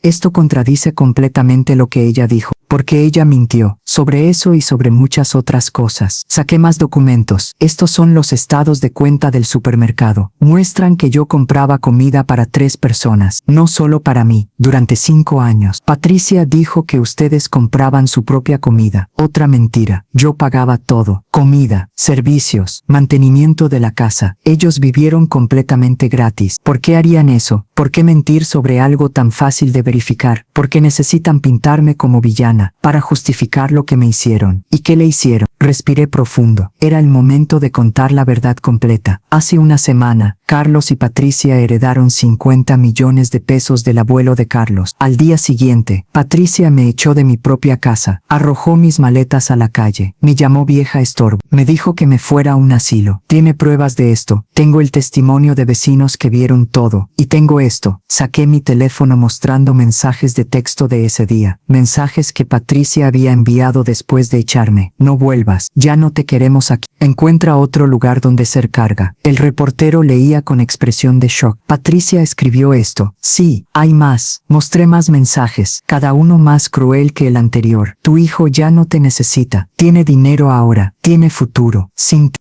Esto contradice completamente lo que ella dijo, porque ella mintió. Sobre eso y sobre muchas otras cosas. Saqué más documentos. Estos son los estados de cuenta del supermercado. Muestran que yo compraba comida para 3 personas, no solo para mí, durante 5 años. Patricia dijo que ustedes compraban su propia comida. Otra mentira. Yo pagaba todo. Comida, servicios, mantenimiento de la casa. Ellos vivieron completamente gratis. ¿Por qué harían eso? ¿Por qué mentir sobre algo tan fácil de verificar? ¿Por qué necesitan pintarme como villana para justificar lo que me hicieron? ¿Y qué le hicieron? Respiré profundo. Era el momento de contar la verdad completa. Hace una semana, Carlos y Patricia heredaron 50 millones de pesos del abuelo de Carlos. Al día siguiente, Patricia me echó de mi propia casa, arrojó mis maletas a la calle, me llamó vieja estorbo, me dijo que me fuera a un asilo. Tiene pruebas de esto. Tengo el testimonio de vecinos que vieron todo. Y tengo esto. Saqué mi teléfono mostrando mensajes de texto de ese día. Mensajes que Patricia había enviado después de echarme. No vuelvas. Ya no te queremos aquí. Encuentra otro lugar donde ser carga. El reportero leía con expresión de shock. Patricia escribió esto. Sí, hay más. Mostré más mensajes, cada uno más cruel que el anterior. Tu hijo ya no te necesita. Tiene dinero ahora. Tiene futuro.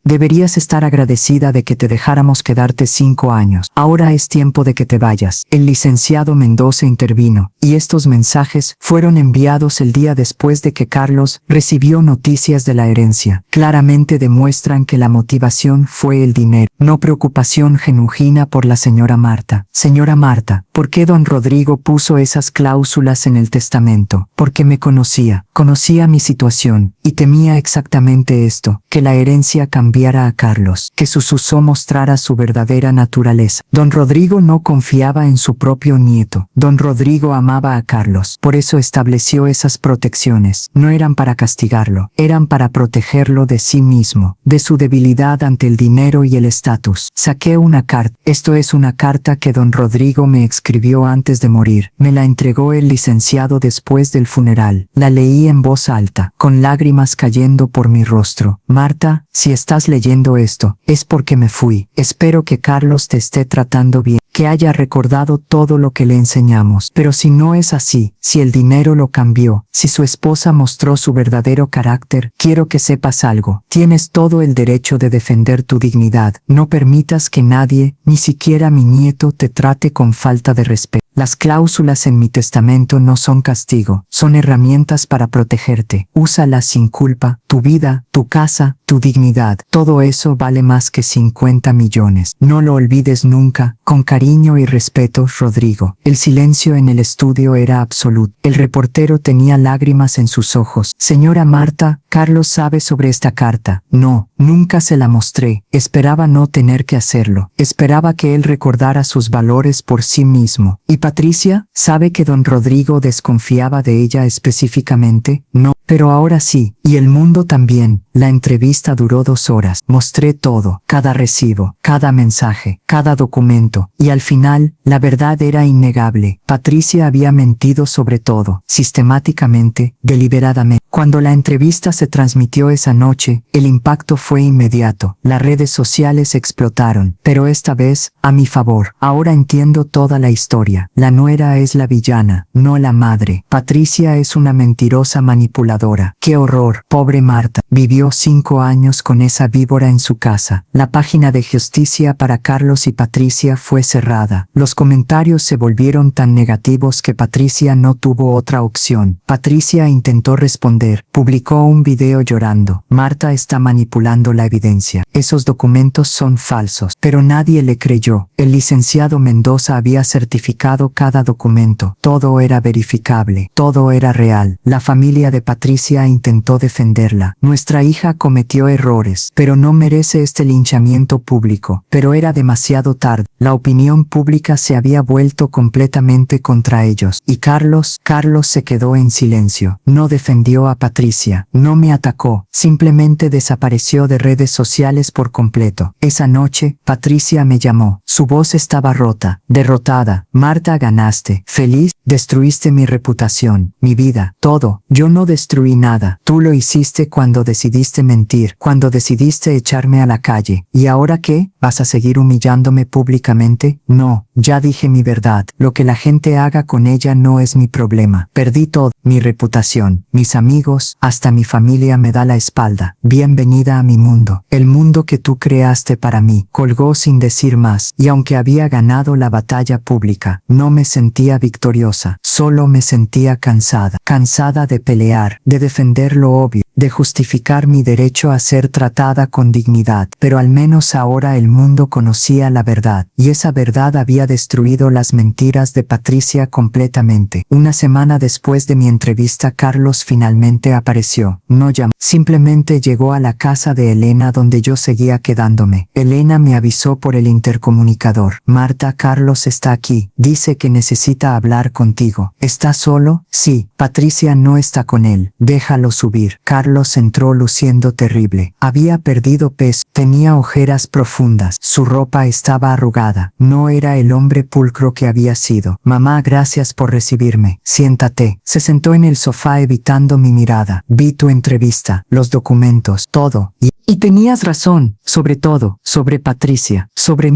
Deberías estar agradecida de que te dejáramos quedarte 5 años. Ahora es tiempo de que te vayas. El licenciado Mendoza intervino, y estos mensajes fueron enviados el día después de que Carlos recibió noticias de la herencia. Claramente demuestran que la motivación fue el dinero, no preocupación genuina por la señora Marta. Señora Marta, ¿por qué don Rodrigo puso esas cláusulas en el testamento? Porque me conocía mi situación, y temía exactamente esto, que la herencia cambiara a Carlos, que su Susó mostrara su verdadera naturaleza. Don Rodrigo no confiaba en su propio nieto. Don Rodrigo amaba a Carlos, por eso estableció esas protecciones. No eran para castigarlo, eran para protegerlo de sí mismo, de su debilidad ante el dinero y el estatus. Saqué una carta. Esto es una carta que don Rodrigo me escribió antes de morir. Me la entregó el licenciado después del funeral. La leí en voz alta, con lágrimas cayendo por mi rostro. Marta, si estás leyendo esto, es porque me fui. Espero que Carlos te esté tratando bien, que haya recordado todo lo que le enseñamos. Pero si no es así, si el dinero lo cambió, si su esposa mostró su verdadero carácter, quiero que sepas algo. Tienes todo el derecho de defender tu dignidad. No permitas que nadie, ni siquiera mi nieto, te trate con falta de respeto. Las cláusulas en mi testamento no son castigo, son herramientas para protegerte. Úsalas sin culpa. Tu vida, tu casa, tu dignidad, todo eso vale más que 50 millones. No lo olvides nunca. Con cariño y respeto, Rodrigo. El silencio en el estudio era absoluto. El reportero tenía lágrimas en sus ojos. Señora Marta, Carlos sabe sobre esta carta. No, nunca se la mostré. Esperaba no tener que hacerlo. Esperaba que él recordara sus valores por sí mismo. ¿Y Patricia? ¿Sabe que don Rodrigo desconfiaba de ella específicamente? No, pero ahora sí, y el mundo también. La entrevista duró 2 horas. Mostré todo, cada recibo, cada mensaje, cada documento, y al final, la verdad era innegable. Patricia había mentido sobre todo, sistemáticamente, deliberadamente. Cuando la entrevista se transmitió esa noche, el impacto fue inmediato. Las redes sociales explotaron, pero esta vez, a mi favor. Ahora entiendo toda la historia. La nuera es la villana, no la madre. Patricia es una mentirosa manipuladora. ¡Qué horror! Pobre Marta. Vivió 5 años con esa víbora en su casa. La página de justicia para Carlos y Patricia fue cerrada. Los comentarios se volvieron tan negativos que Patricia no tuvo otra opción. Patricia intentó responder. Publicó un video llorando. Marta está manipulando la evidencia. Esos documentos son falsos. Pero nadie le creyó. El licenciado Mendoza había certificado cada documento. Todo era verificable. Todo era real. La familia de Patricia intentó defenderla. Nuestra hija cometió errores, pero no merece este linchamiento público. Pero era demasiado tarde. La opinión pública se había vuelto completamente contra ellos. Y Carlos se quedó en silencio. No defendió a Patricia. No me atacó, simplemente desapareció de redes sociales por completo. Esa noche, Patricia me llamó. Su voz estaba rota, derrotada. Marta, ganaste. Feliz, destruiste mi reputación, mi vida, todo. Yo no destruí nada. Tú lo hiciste cuando decidiste mentir, cuando decidiste echarme a la calle. ¿Y ahora qué? ¿Vas a seguir humillándome públicamente? No, ya dije mi verdad. Lo que la gente haga con ella no es mi problema. Perdí todo, mi reputación, mis amigos, hasta mi familia me da la espalda. Bienvenida a mi mundo, el mundo que tú creaste para mí. Colgó sin decir más, y aunque había ganado la batalla pública, no me sentía victoriosa, solo me sentía cansada de pelear, de defender lo obvio, de justificar mi derecho a ser tratada con dignidad. Pero al menos ahora el mundo conocía la verdad, y esa verdad había destruido las mentiras de Patricia completamente. Una semana después de mi entrevista, Carlos finalmente apareció. No llamó, simplemente llegó a la casa de Elena donde yo seguía quedándome. Elena me avisó por el intercomunicador. Marta, Carlos está aquí. Dice que necesita hablar contigo. ¿Está solo? Sí. Patricia no está con él. Déjalo subir. Carlos entró luciendo terrible. Había perdido peso. Tenía ojeras profundas. Su ropa estaba arrugada. No era el hombre pulcro que había sido. Mamá, gracias por recibirme. Siéntate. Se sentó en el sofá evitando mi mirada. Vi tu entrevista, los documentos, todo. Y tenías razón, sobre todo, sobre Patricia, sobre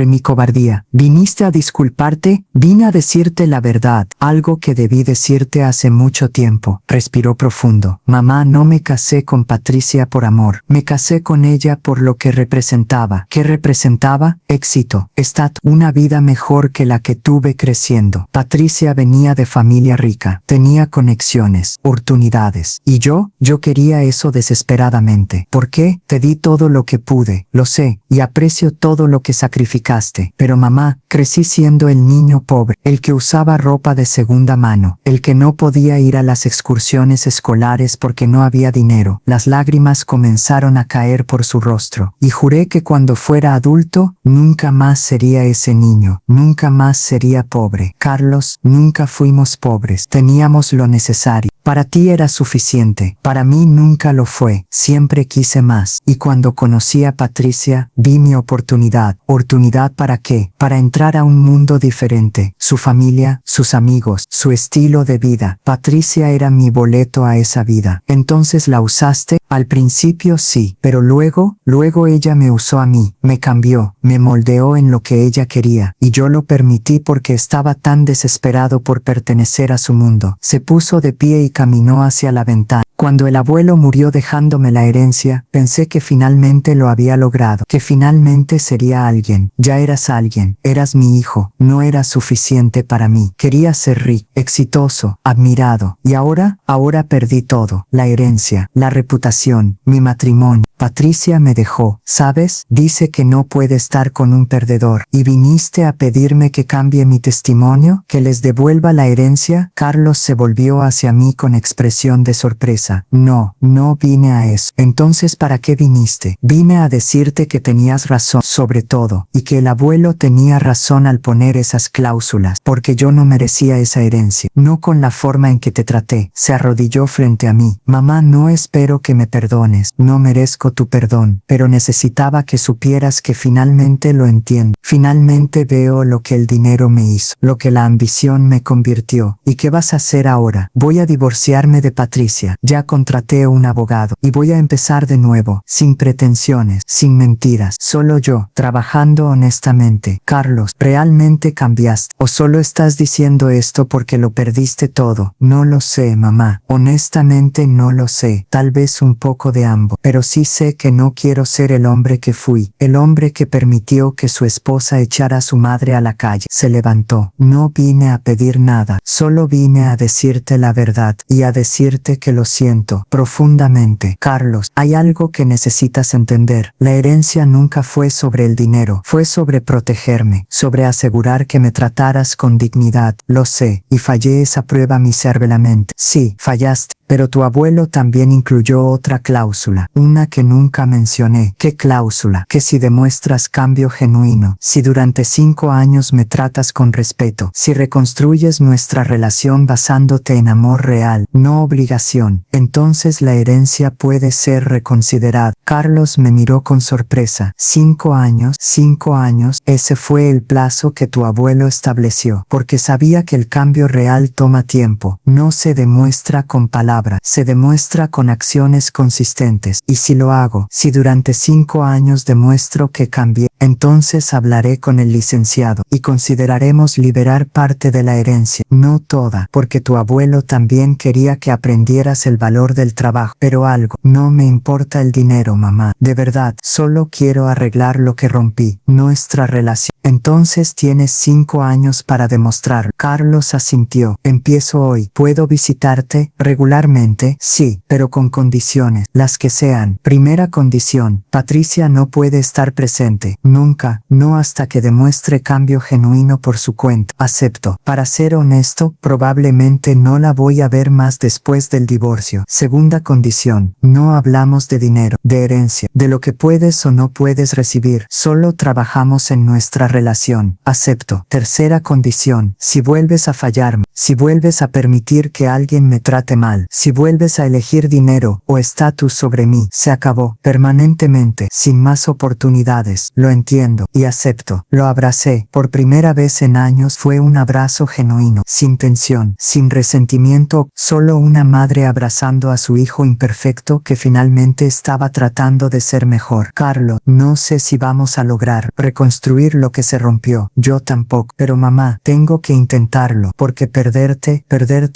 mi cobardía. Viniste a disculparte, vine a decirte la verdad, algo que debí decirte hace mucho tiempo. Respiró profundo. Mamá, no me casé con Patricia por amor, me casé con ella por lo que representaba. ¿Qué representaba? Éxito, una vida mejor que la que tuve creciendo. Patricia venía de familia rica, tenía conexiones, oportunidades. Y yo quería eso desesperadamente. ¿Por qué? Te di todo lo que pude, lo sé, y aprecio todo lo que sacrificaste. Pero mamá, crecí siendo el niño pobre, el que usaba ropa de segunda mano, el que no podía ir a las excursiones escolares porque no había dinero. Las lágrimas comenzaron a caer por su rostro, y juré que cuando fuera adulto, nunca más sería ese niño, nunca más sería pobre. Carlos, nunca fuimos pobres, teníamos lo necesario. Para ti era suficiente, para mí nunca lo fue, siempre quise más. Y cuando conocí a Patricia, vi mi oportunidad. ¿Oportunidad para qué? Para entrar a un mundo diferente, su familia, sus amigos, su estilo de vida. Patricia era mi boleto a esa vida. Entonces la usaste. Al principio sí, pero luego ella me usó a mí, me cambió, me moldeó en lo que ella quería, y yo lo permití porque estaba tan desesperado por pertenecer a su mundo. Se puso de pie y caminó hacia la ventana. Cuando el abuelo murió dejándome la herencia, pensé que finalmente lo había logrado, que finalmente sería alguien. Ya eras alguien, eras mi hijo, no era suficiente para mí. Quería ser rico, exitoso, admirado. Y ahora perdí todo, la herencia, la reputación, mi matrimonio. Patricia me dejó, ¿sabes? Dice que no puede estar con un perdedor. ¿Y viniste a pedirme que cambie mi testimonio? ¿Que les devuelva la herencia? Carlos se volvió hacia mí con expresión de sorpresa. No vine a eso. Entonces, ¿para qué viniste? Vine a decirte que tenías razón sobre todo, y que el abuelo tenía razón al poner esas cláusulas, porque yo no merecía esa herencia. No con la forma en que te traté. Se arrodilló frente a mí. Mamá, no espero que me perdones. No merezco tu perdón, pero necesitaba que supieras que finalmente lo entiendo. Finalmente veo lo que el dinero me hizo, lo que la ambición me convirtió. ¿Y qué vas a hacer ahora? Voy a divorciarme de Patricia. Ya contraté un abogado y voy a empezar de nuevo, sin pretensiones, sin mentiras, solo yo, trabajando honestamente. Carlos, ¿realmente cambiaste? ¿O solo estás diciendo esto porque lo perdiste todo? No lo sé, mamá. Honestamente no lo sé. Tal vez un poco de ambos, pero sí sé que no quiero ser el hombre que fui, el hombre que permitió que su esposa echara a su madre a la calle. Se levantó. No vine a pedir nada, solo vine a decirte la verdad y a decirte que lo siento profundamente. Carlos, hay algo que necesitas entender. La herencia nunca fue sobre el dinero, fue sobre protegerme, sobre asegurar que me trataras con dignidad. Lo sé, y fallé esa prueba miserablemente. Sí, fallaste. Pero tu abuelo también incluyó otra cláusula, una que nunca mencioné. ¿Qué cláusula? Que si demuestras cambio genuino, si durante 5 años me tratas con respeto, si reconstruyes nuestra relación basándote en amor real, no obligación, entonces la herencia puede ser reconsiderada. Carlos me miró con sorpresa. 5 años, 5 años, ese fue el plazo que tu abuelo estableció, porque sabía que el cambio real toma tiempo. No se demuestra con palabras, se demuestra con acciones consistentes. Y si lo hago, si durante 5 años demuestro que cambié, entonces hablaré con el licenciado y consideraremos liberar parte de la herencia, no toda, porque tu abuelo también quería que aprendieras el valor del trabajo. Pero algo, no me importa el dinero, mamá, de verdad, solo quiero arreglar lo que rompí, nuestra relación. Entonces tienes 5 años para demostrarlo. Carlos asintió. Empiezo hoy. ¿Puedo visitarte regularmente? Sí, pero con condiciones, las que sean. Primera condición, Patricia no puede estar presente. Nunca, no hasta que demuestre cambio genuino por su cuenta. Acepto. Para ser honesto, probablemente no la voy a ver más después del divorcio. Segunda condición, no hablamos de dinero, de herencia, de lo que puedes o no puedes recibir. Solo trabajamos en nuestra relación. Acepto. Tercera condición, si vuelves a fallarme, si vuelves a permitir que alguien me trate mal, si vuelves a elegir dinero o estatus sobre mí, se acabó, permanentemente, sin más oportunidades. Lo entiendo y acepto. Lo abracé. Por primera vez en años fue un abrazo genuino, sin tensión, sin resentimiento, solo una madre abrazando a su hijo imperfecto que finalmente estaba tratando de ser mejor. Carlos, no sé si vamos a lograr reconstruir lo que se rompió. Yo tampoco. Pero mamá, tengo que intentarlo, porque perderte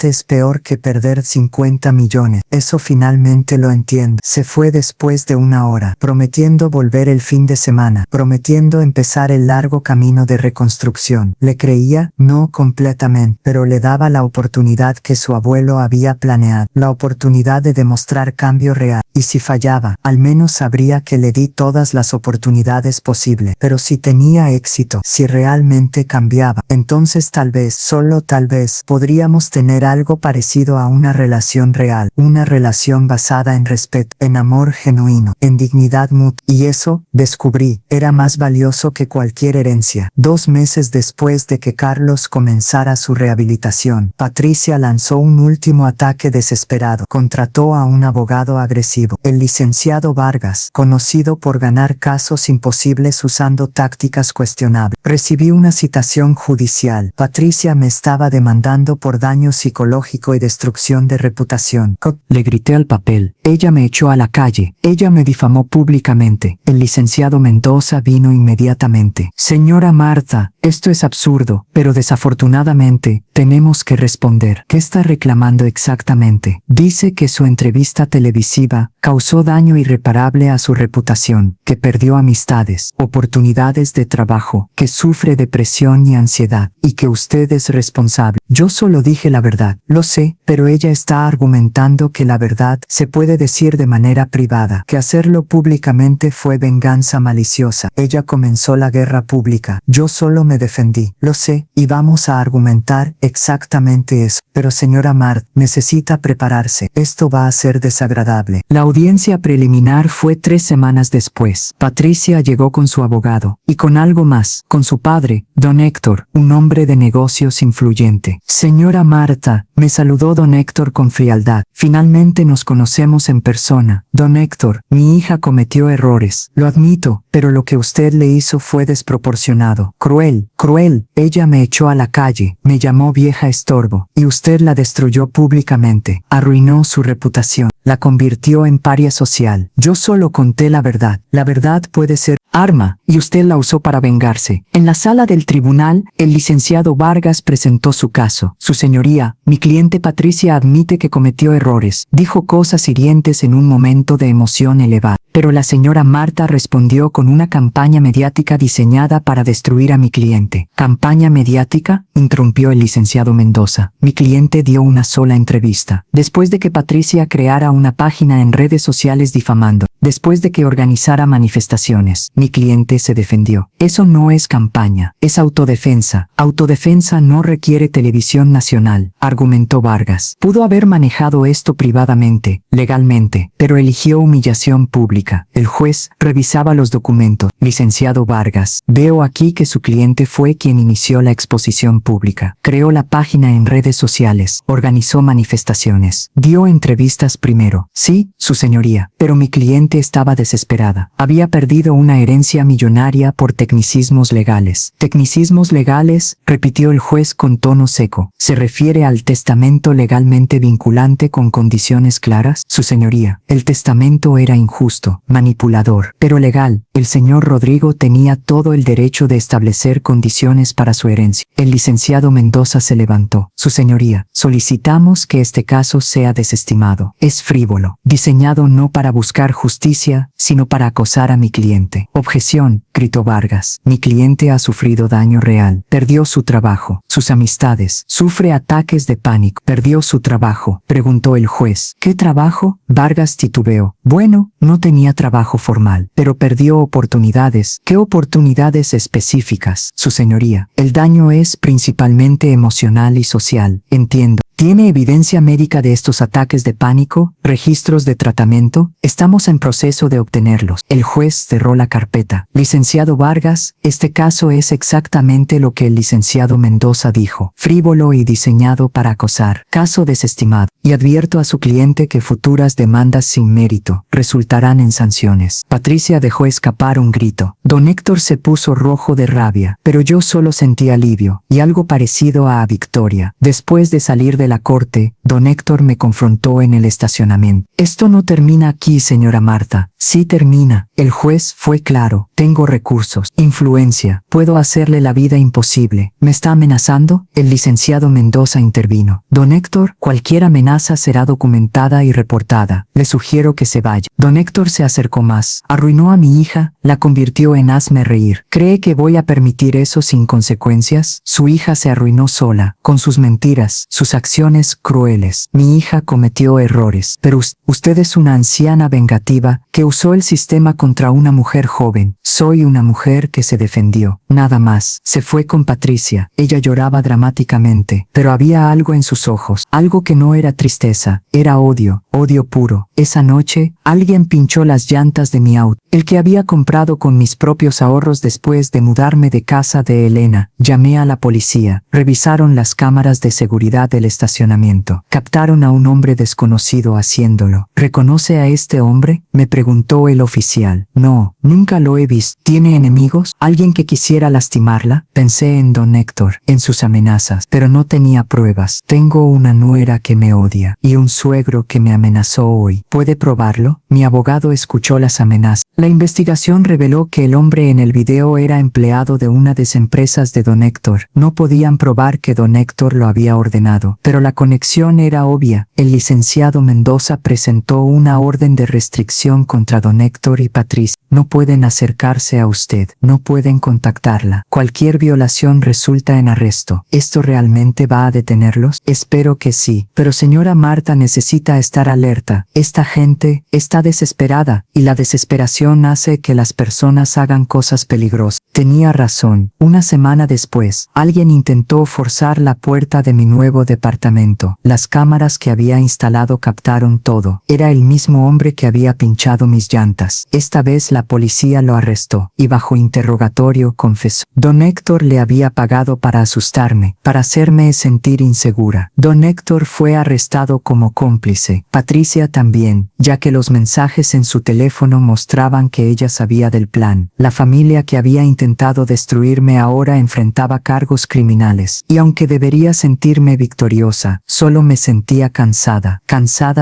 es peor que perder 50 millones. Eso finalmente lo entiendo. Se fue después de 1 hora, prometiendo volver el fin de semana, prometiendo empezar el largo camino de reconstrucción. Le creía, no completamente, pero le daba la oportunidad que su abuelo había planeado, la oportunidad de demostrar cambio real. Y si fallaba, al menos sabría que le di todas las oportunidades posibles. Pero si tenía éxito, si realmente cambiaba, entonces tal vez, solo tal vez, podríamos tener algo parecido a una relación real, una relación basada en respeto, en amor genuino, en dignidad mutua. Y eso, descubrí, era más valioso que cualquier herencia. 2 meses después de que Carlos comenzara su rehabilitación, Patricia lanzó un último ataque desesperado. Contrató a un abogado agresivo, el licenciado Vargas, conocido por ganar casos imposibles usando tácticas cuestionables. Recibí una citación judicial. Patricia me estaba demandando por daño psicológico y destrucción de reputación. Le grité al papel. Ella me echó a la calle. Ella me difamó públicamente. El licenciado Mendoza vino inmediatamente. Señora Marta, esto es absurdo, pero desafortunadamente, tenemos que responder. ¿Qué está reclamando exactamente? Dice que su entrevista televisiva causó daño irreparable a su reputación, que perdió amistades, oportunidades de trabajo, que sufre depresión y ansiedad, y que usted es responsable. Yo solo dije la verdad. Lo sé, pero ella está argumentando que la verdad se puede decir de manera privada, que hacerlo públicamente fue venganza maliciosa. Ella comenzó la guerra pública. Yo solo me defendí. Lo sé, y vamos a argumentar exactamente eso. Pero señora Mart, necesita prepararse. Esto va a ser desagradable. La audiencia preliminar fue 3 semanas después. Patricia llegó con su abogado, y con algo más, con su padre, don Héctor, un hombre de negocios influyente. Señora Marta, me saludó don Héctor con frialdad. Finalmente nos conocemos en persona. Don Héctor, mi hija cometió errores. Lo admito, pero lo que usted le hizo fue desproporcionado. Cruel, cruel. Ella me echó a la calle, me llamó vieja estorbo, y usted la destruyó públicamente. Arruinó su reputación. La convirtió en paria social. Yo solo conté la verdad. La verdad puede ser arma, y usted la usó para vengarse. En la sala del tribunal, el licenciado Vargas presentó su caso. Su señoría, mi cliente Patricia admite que cometió errores. Dijo cosas hirientes en un momento de emoción elevada. Pero la señora Marta respondió con una campaña mediática diseñada para destruir a mi cliente. ¿Campaña mediática?, interrumpió el licenciado Mendoza. Mi cliente dio una sola entrevista. Después de que Patricia creara una página en redes sociales difamando. Después de que organizara manifestaciones, mi cliente se defendió. Eso no es campaña, es autodefensa. Autodefensa no requiere televisión nacional, argumentó Vargas. Pudo haber manejado esto privadamente, legalmente, pero eligió humillación pública. El juez revisaba los documentos. Licenciado Vargas, veo aquí que su cliente fue quien inició la exposición pública. Creó la página en redes sociales, organizó manifestaciones, dio entrevistas primero. Sí, su señoría, pero mi cliente estaba desesperada. Había perdido una herencia millonaria por tecnicismos legales. ¿Tecnicismos legales?, repitió el juez con tono seco. ¿Se refiere al testamento legalmente vinculante con condiciones claras? Su señoría, el testamento era injusto, manipulador, pero legal. El señor Rodrigo tenía todo el derecho de establecer condiciones para su herencia. El licenciado Mendoza se levantó. Su señoría, solicitamos que este caso sea desestimado. Es frívolo, diseñado no para buscar justicia, sino para acosar a mi cliente. Objeción, gritó Vargas. Mi cliente ha sufrido daño real. Perdió su trabajo, sus amistades, sufre ataques de pánico. ¿Perdió su trabajo?, preguntó el juez. ¿Qué trabajo? Vargas titubeó. Bueno, no tenía trabajo formal, pero perdió oportunidades. ¿Qué oportunidades específicas? Su señoría, el daño es principalmente emocional y social. Entiendo. ¿Tiene evidencia médica de estos ataques de pánico? ¿Registros de tratamiento? Estamos en proceso de obtenerlos. El juez cerró la carpeta. Licenciado Vargas, este caso es exactamente lo que el licenciado Mendoza dijo. Frívolo y diseñado para acosar. Caso desestimado. Y advierto a su cliente que futuras demandas sin mérito resultarán en sanciones. Patricia dejó escapar un grito. Don Héctor se puso rojo de rabia, pero yo solo sentí alivio y algo parecido a victoria. Después de salir de la corte, don Héctor me confrontó en el estacionamiento. Esto no termina aquí, señora Marta. Sí termina. El juez fue claro. Tengo recursos, influencia. Puedo hacerle la vida imposible. ¿Me está amenazando? El licenciado Mendoza intervino. Don Héctor, cualquier amenaza será documentada y reportada. Le sugiero que se vaya. Don Héctor se acercó más. Arruinó a mi hija, la convirtió en hazme reír. ¿Cree que voy a permitir eso sin consecuencias? Su hija se arruinó sola, con sus mentiras, sus acciones crueles. Mi hija cometió errores, pero usted es una anciana vengativa que usó el sistema contra una mujer joven. Soy una mujer que se defendió. Nada más. Se fue con Patricia. Ella lloraba dramáticamente, pero había algo en sus ojos, algo que no era tristeza, era odio, odio puro. Esa noche, alguien pinchó las llantas de mi auto, el que había comprado con mis propios ahorros después de mudarme de casa de Elena. Llamé a la policía. Revisaron las cámaras de seguridad del estacionamiento. Captaron a un hombre desconocido haciéndolo. ¿Reconoce a este hombre?, me preguntó el oficial. No, nunca lo he visto. ¿Tiene enemigos? ¿Alguien que quisiera lastimarla? Pensé en don Héctor, en sus amenazas, pero no tenía pruebas. Tengo una nuera que me odia y un suegro que me amenazó hoy. ¿Puede probarlo? Mi abogado escuchó las amenazas. La investigación reveló que el hombre en el video era empleado de una de las empresas de don Héctor. No podían probar que don Héctor lo había ordenado, pero la conexión era obvia. El licenciado Mendoza presentó una orden de restricción contra don Héctor y Patricia. No pueden acercarse a usted, no pueden contactarla. Cualquier violación resulta en arresto. ¿Esto realmente va a detenerlos? Espero que sí, pero señora Marta necesita estar alerta. Esta gente está desesperada, y la desesperación hace que las personas hagan cosas peligrosas. Tenía razón. Una semana después, alguien intentó forzar la puerta de mi nuevo departamento. Las cámaras que había instalado captaron todo. Era el mismo hombre que había pinchado mis llantas. Esta vez la policía lo arrestó, y bajo interrogatorio confesó. Don Héctor le había pagado para asustarme, para hacerme sentir insegura. Don Héctor fue arrestado como cómplice. Patricia también, ya que los mensajes en su teléfono mostraban que ella sabía del plan. La familia que había intentado destruirme ahora enfrentaba cargos criminales, y aunque debería sentirme victoriosa, solo me sentía cansada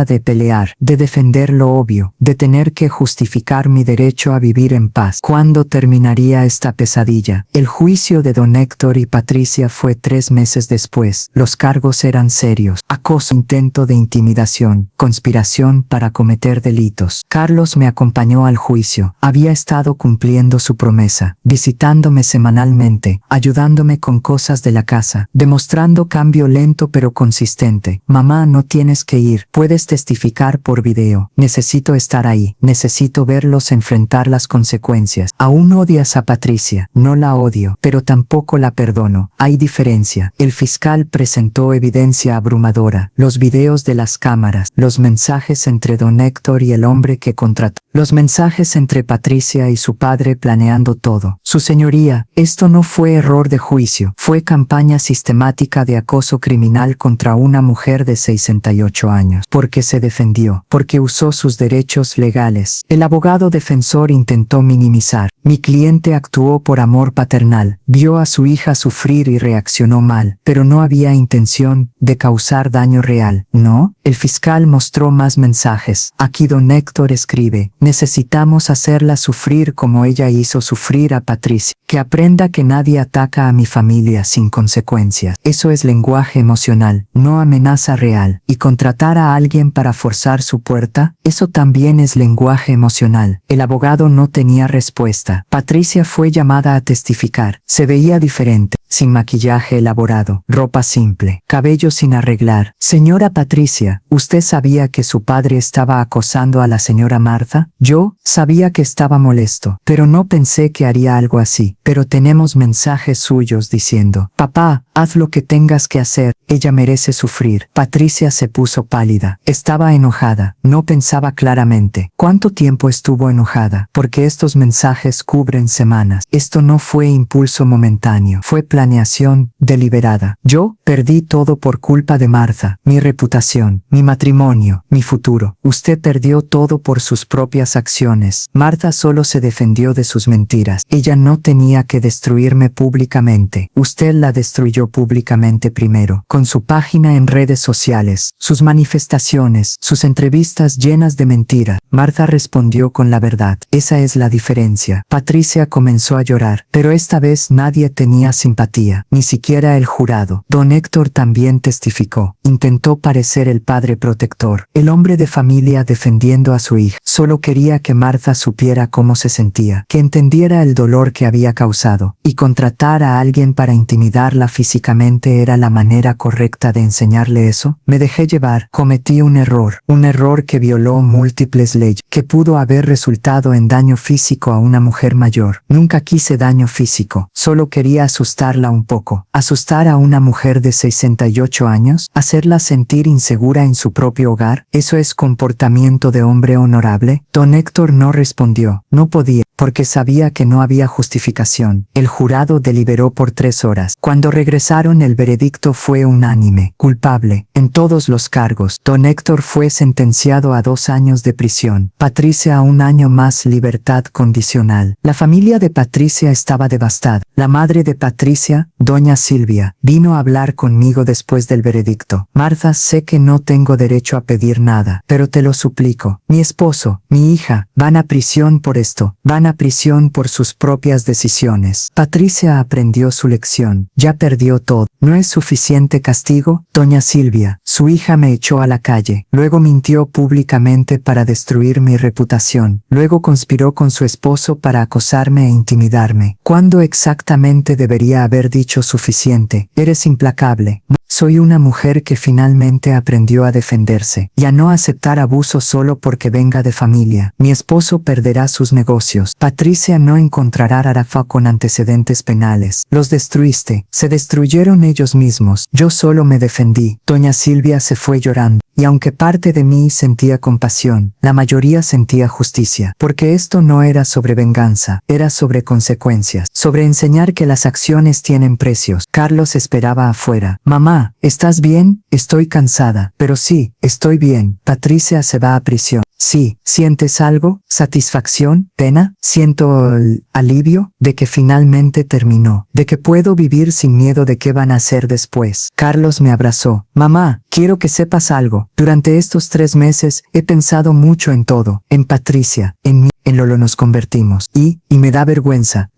de pelear, de defender lo obvio, de tener que justificar mi derecho a vivir en paz. ¿Cuándo terminaría esta pesadilla? El juicio de don Héctor y Patricia fue 3 meses después. Los cargos eran serios: acoso, intento de intimidación, conspiración para cometer delitos. Carlos me acompañó al juicio. Había estado cumpliendo su promesa. Visitó visitándome semanalmente, ayudándome con cosas de la casa, demostrando cambio lento pero consistente. Mamá, no tienes que ir, puedes testificar por video. Necesito estar ahí, necesito verlos enfrentar las consecuencias. Aún odias a Patricia. No la odio, pero tampoco la perdono. Hay diferencia. El fiscal presentó evidencia abrumadora, los videos de las cámaras, los mensajes entre don Héctor y el hombre que contrató, los mensajes entre Patricia y su padre planeando todo. Su señoría, esto no fue error de juicio, fue campaña sistemática de acoso criminal contra una mujer de 68 años, porque se defendió, porque usó sus derechos legales. El abogado defensor intentó minimizar. Mi cliente actuó por amor paternal, vio a su hija sufrir y reaccionó mal, pero no había intención de causar daño real, ¿no? El fiscal mostró más mensajes. Aquí don Héctor escribe: necesitamos hacerla sufrir como ella hizo sufrir a Patricia, que aprenda que nadie ataca a mi familia sin consecuencias. Eso es lenguaje emocional, no amenaza real. Y contratar a alguien para forzar su puerta, eso también es lenguaje emocional. El abogado no tenía respuesta. Patricia fue llamada a testificar. Se veía diferente, sin maquillaje elaborado, ropa simple, cabello sin arreglar. Señora Patricia, ¿usted sabía que su padre estaba acosando a la señora Martha? Yo sabía que estaba molesto, pero no pensé que haría algo así. Pero tenemos mensajes suyos diciendo: papá, haz lo que tengas que hacer, ella merece sufrir. Patricia se puso pálida. Estaba enojada, no pensaba claramente. ¿Cuánto tiempo estuvo enojada? Porque estos mensajes cubren semanas. Esto no fue impulso momentáneo, fue planeación deliberada. Yo perdí todo por culpa de Martha, mi reputación, mi matrimonio, mi futuro. Usted perdió todo por sus propias acciones. Martha solo se defendió de sus mentiras. Ella no tenía que destruirme públicamente. Usted la destruyó públicamente primero, con su página en redes sociales, sus manifestaciones, sus entrevistas llenas de mentiras. Martha respondió con la verdad. Esa es la diferencia. Patricia comenzó a llorar, pero esta vez nadie tenía simpatía, ni siquiera el jurado. Don Héctor también testificó. Intentó parecer el padre protector, el hombre de familia defendiendo a su hija. Solo quería que Martha supiera cómo se sentía, que entendiera el dolor que había causado, y contratar a alguien para intimidarla físicamente era la manera correcta de enseñarle eso. Me dejé llevar, cometí un error que violó múltiples leyes, que pudo haber resultado en daño físico a una mujer mayor. Nunca quise daño físico, solo quería asustarla un poco. Asustar a una mujer de 68 años, hacerla sentir insegura en su propio hogar, ¿eso es comportamiento de hombre honorable? Don Héctor no respondió, no podía, porque sabía que no había justificación. El jurado deliberó por 3 horas. Cuando regresaron, el veredicto fue unánime: culpable en todos los cargos. Don Héctor fue sentenciado a 2 años de prisión. Patricia a 1 año más libertad condicional. La familia de Patricia estaba devastada. La madre de Patricia, doña Silvia, vino a hablar conmigo después del veredicto. Martha, sé que no tengo derecho a pedir nada, pero te lo suplico. Mi esposo, mi hija, van a prisión por esto. Van a prisión por sus propias decisiones. Patricia aprendió su lección. Ya perdió todo. ¿No es suficiente castigo? Doña Silvia, su hija me echó a la calle. Luego mintió públicamente para destruir mi reputación. Luego conspiró con su esposo para acosarme e intimidarme. ¿Cuándo exactamente debería haber dicho suficiente? Eres implacable. Soy una mujer que finalmente aprendió a defenderse y a no aceptar abuso solo porque venga de familia. Mi esposo perderá sus negocios. Patricia no encontrará a Rafa con antecedentes penales. Los destruiste. Se destruyeron ellos mismos. Yo solo me defendí. Doña Silvia se fue llorando. Y aunque parte de mí sentía compasión, la mayoría sentía justicia, porque esto no era sobre venganza, era sobre consecuencias, sobre enseñar que las acciones tienen precios. Carlos esperaba afuera. Mamá, ¿estás bien? Estoy cansada. Pero sí, estoy bien. Patricia se va a prisión. Sí, ¿sientes algo? ¿Satisfacción? ¿Pena? Siento el alivio de que finalmente terminó, de que puedo vivir sin miedo de qué van a hacer después. Carlos me abrazó. Mamá, quiero que sepas algo. Durante estos 3 meses he pensado mucho en todo, en Patricia, en mí. en lo nos convertimos. Y me da vergüenza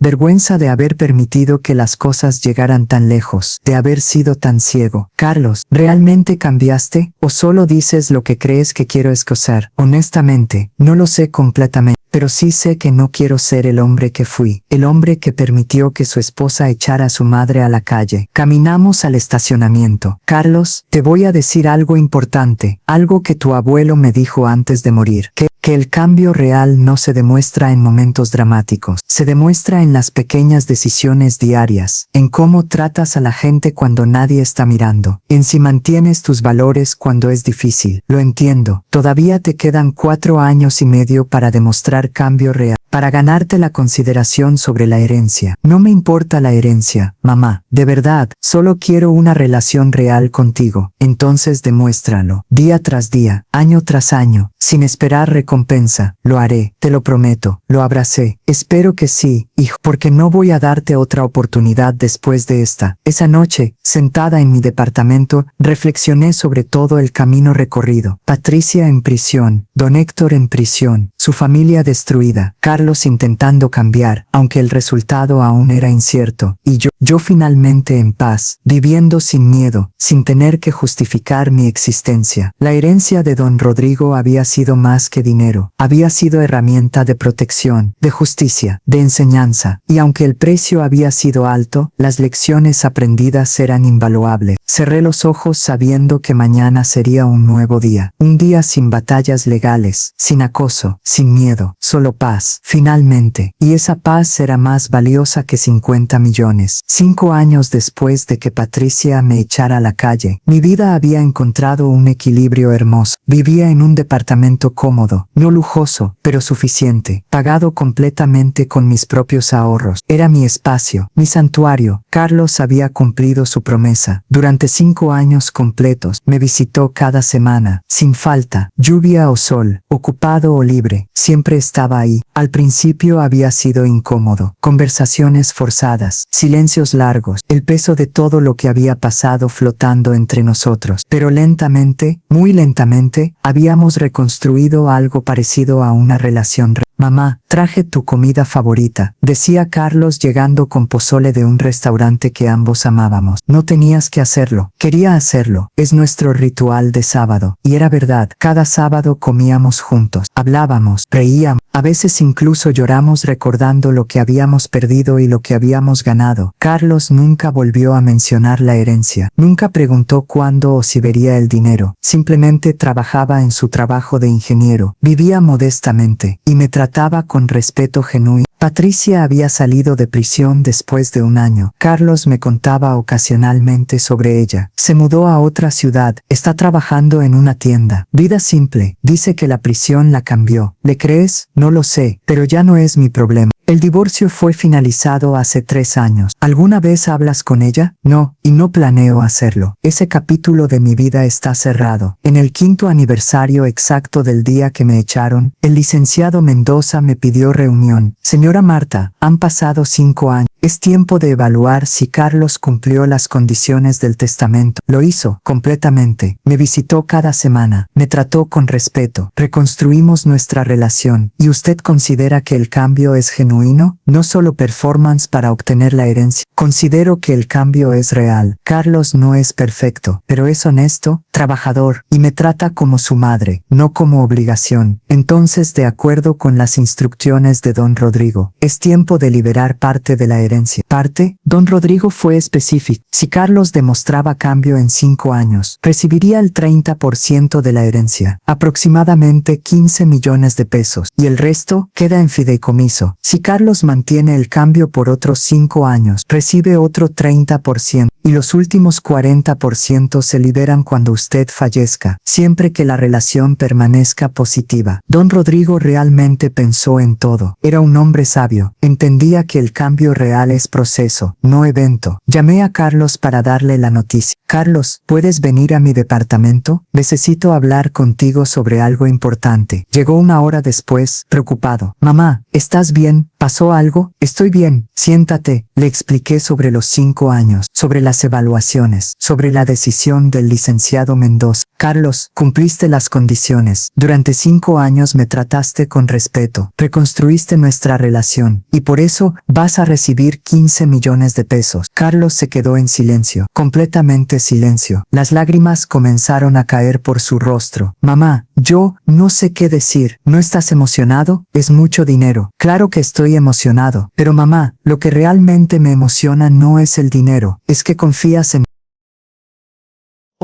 de haber permitido que las cosas llegaran tan lejos, de haber sido tan ciego. Carlos, ¿realmente cambiaste? ¿O solo dices lo que crees que quiero escuchar? Honestamente, no lo sé completamente. Pero sí sé que no quiero ser el hombre que fui, el hombre que permitió que su esposa echara a su madre a la calle. Caminamos al estacionamiento. Carlos, te voy a decir algo importante, algo que tu abuelo me dijo antes de morir, que el cambio real no se demuestra en momentos dramáticos, se demuestra en las pequeñas decisiones diarias, en cómo tratas a la gente cuando nadie está mirando, en si mantienes tus valores cuando es difícil. Lo entiendo, todavía te quedan 4 años y medio para demostrar cambio real, para ganarte la consideración sobre la herencia. No me importa la herencia, mamá, de verdad, solo quiero una relación real contigo. Entonces demuéstralo, día tras día, año tras año, sin esperar recompensa. Lo haré, te lo prometo. Lo abracé. Espero que sí, hijo, porque no voy a darte otra oportunidad después de esta. Esa noche, sentada en mi departamento, reflexioné sobre todo el camino recorrido. Patricia en prisión, don Héctor en prisión, su familia destruida, Carlos intentando cambiar, aunque el resultado aún era incierto, y yo finalmente en paz, viviendo sin miedo, sin tener que justificar mi existencia. La herencia de don Rodrigo había sido más que dinero, había sido herramienta de protección, de justicia, de enseñanza, y aunque el precio había sido alto, las lecciones aprendidas eran invaluables. Cerré los ojos sabiendo que mañana sería un nuevo día, un día sin batallas legales, sin acoso, sin miedo, solo paz, finalmente, y esa paz era más valiosa que 50 millones. 5 años después de que Patricia me echara a la calle, mi vida había encontrado un equilibrio hermoso. Vivía en un departamento cómodo, no lujoso, pero suficiente, pagado completamente con mis propios ahorros. Era mi espacio, mi santuario. Carlos había cumplido su promesa. Durante 5 años completos, me visitó cada semana, sin falta, lluvia o sol, ocupado o libre, siempre estaba ahí. Al principio había sido incómodo, conversaciones forzadas, silencios largos, el peso de todo lo que había pasado flotando entre nosotros. Pero lentamente, muy lentamente, habíamos reconstruido algo parecido a una relación real. Mamá, traje tu comida favorita, decía Carlos llegando con pozole de un restaurante que ambos amábamos. No tenías que hacerlo, quería hacerlo, es nuestro ritual de sábado. Y era verdad, cada sábado comíamos juntos, hablábamos, reíamos, a veces incluso lloramos recordando lo que habíamos perdido y lo que habíamos ganado. Carlos nunca volvió a mencionar la herencia, nunca preguntó cuándo o si vería el dinero, simplemente trabajaba en su trabajo de ingeniero, vivía modestamente, y me trataba con respeto genuino. Patricia había salido de prisión después de 1 año. Carlos me contaba ocasionalmente sobre ella. Se mudó a otra ciudad, está trabajando en una tienda. Vida simple, dice que la prisión la cambió. ¿Le crees? No lo sé, pero ya no es mi problema. El divorcio fue finalizado hace 3 años. ¿Alguna vez hablas con ella? No, y no planeo hacerlo. Ese capítulo de mi vida está cerrado. En el 5º aniversario exacto del día que me echaron, el licenciado Mendoza me pidió reunión. Señora Marta, han pasado 5 años. Es tiempo de evaluar si Carlos cumplió las condiciones del testamento. Lo hizo, completamente. Me visitó cada semana. Me trató con respeto. Reconstruimos nuestra relación. ¿Y usted considera que el cambio es genuino? No solo performance para obtener la herencia. Considero que el cambio es real. Carlos no es perfecto, pero es honesto, trabajador, y me trata como su madre, no como obligación. Entonces, de acuerdo con las instrucciones de don Rodrigo, es tiempo de liberar parte de la herencia. Parte, don Rodrigo fue específico. Si Carlos demostraba cambio en 5 años, recibiría el 30% de la herencia, aproximadamente 15 millones de pesos, y el resto queda en fideicomiso. Si Carlos mantiene el cambio por otros 5 años, recibe otro 30%, y los últimos 40% se liberan cuando usted fallezca, siempre que la relación permanezca positiva. Don Rodrigo realmente pensó en todo. Era un hombre sabio. Entendía que el cambio real es proceso, no evento. Llamé a Carlos para darle la noticia. Carlos, ¿puedes venir a mi departamento? Necesito hablar contigo sobre algo importante. Llegó 1 hora después, preocupado. Mamá, ¿estás bien? ¿Pasó algo? Estoy bien. Siéntate. Le expliqué sobre los 5 años, sobre las evaluaciones, sobre la decisión del licenciado Mendoza. Carlos, cumpliste las condiciones. Durante 5 años me trataste con respeto, reconstruiste nuestra relación, y por eso vas a recibir 15 millones de pesos. Carlos se quedó en silencio, completamente silencio. Las lágrimas comenzaron a caer por su rostro. Mamá, yo no sé qué decir. ¿No estás emocionado? Es mucho dinero. Claro que estoy emocionado. Pero mamá, lo que realmente me emociona no es el dinero, es que confías en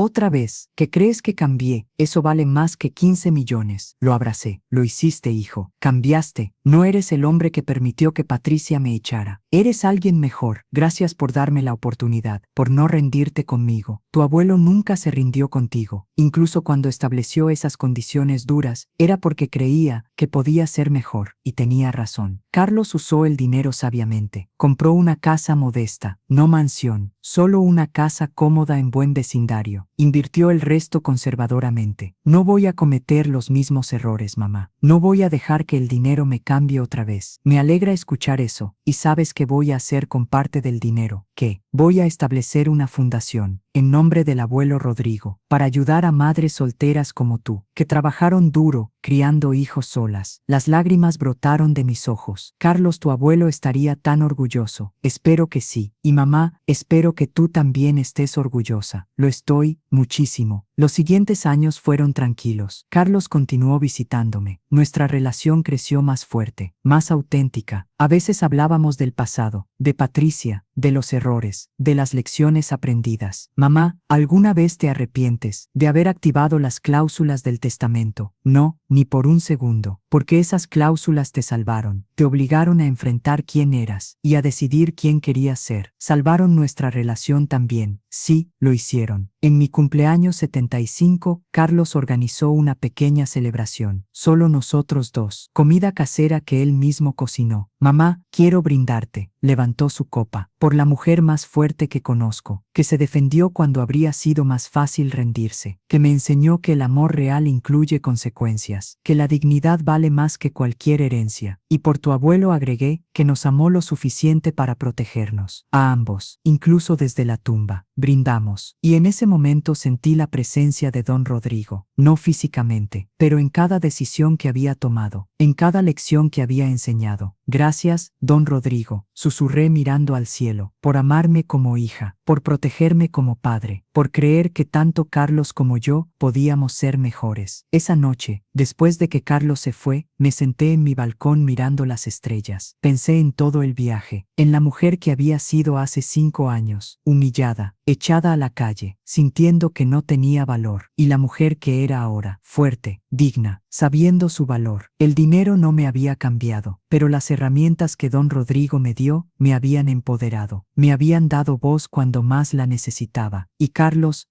otra vez, que crees que cambié, eso vale más que 15 millones. Lo abracé. Lo hiciste, hijo. Cambiaste. No eres el hombre que permitió que Patricia me echara. Eres alguien mejor. Gracias por darme la oportunidad, por no rendirte conmigo. Tu abuelo nunca se rindió contigo. Incluso cuando estableció esas condiciones duras, era porque creía que podía ser mejor, y tenía razón. Carlos usó el dinero sabiamente. Compró una casa modesta, no mansión, solo una casa cómoda en buen vecindario. Invirtió el resto conservadoramente. No voy a cometer los mismos errores, mamá. No voy a dejar que el dinero me cambie otra vez. Me alegra escuchar eso. ¿Y sabes qué voy a hacer con parte del dinero? ¿Qué? Voy a establecer una fundación, en nombre del abuelo Rodrigo, para ayudar a madres solteras como tú, que trabajaron duro, criando hijos solas. Las lágrimas brotaron de mis ojos. Carlos, tu abuelo estaría tan orgulloso. Espero que sí. Y mamá, espero que tú también estés orgullosa. Lo estoy, muchísimo. Los siguientes años fueron tranquilos. Carlos continuó visitándome. Nuestra relación creció más fuerte, más auténtica. A veces hablábamos del pasado, de Patricia, de los errores, de las lecciones aprendidas. Mamá, ¿alguna vez te arrepientes de haber activado las cláusulas del testamento? No, ni por un segundo, porque esas cláusulas te salvaron, te obligaron a enfrentar quién eras y a decidir quién querías ser. Salvaron nuestra relación también. Sí, lo hicieron. En mi cumpleaños 75, Carlos organizó una pequeña celebración. Solo nosotros dos. Comida casera que él mismo cocinó. Mamá, quiero brindarte. Levantó su copa. Por la mujer más fuerte que conozco, que se defendió cuando habría sido más fácil rendirse, que me enseñó que el amor real incluye consecuencias, que la dignidad vale más que cualquier herencia. Y por tu abuelo agregué que nos amó lo suficiente para protegernos. A ambos, incluso desde la tumba. Brindamos. Y en ese momento sentí la presencia de don Rodrigo, no físicamente, pero en cada decisión que había tomado, en cada lección que había enseñado. Gracias, don Rodrigo, susurré mirando al cielo, por amarme como hija, por protegerme como padre, por creer que tanto Carlos como yo podíamos ser mejores. Esa noche, después de que Carlos se fue, me senté en mi balcón mirando las estrellas. Pensé en todo el viaje, en la mujer que había sido hace 5 años, humillada, echada a la calle, sintiendo que no tenía valor, y la mujer que era ahora, fuerte, digna, sabiendo su valor. El dinero no me había cambiado, pero las herramientas que don Rodrigo me dio me habían empoderado, me habían dado voz cuando más la necesitaba. Y Carlos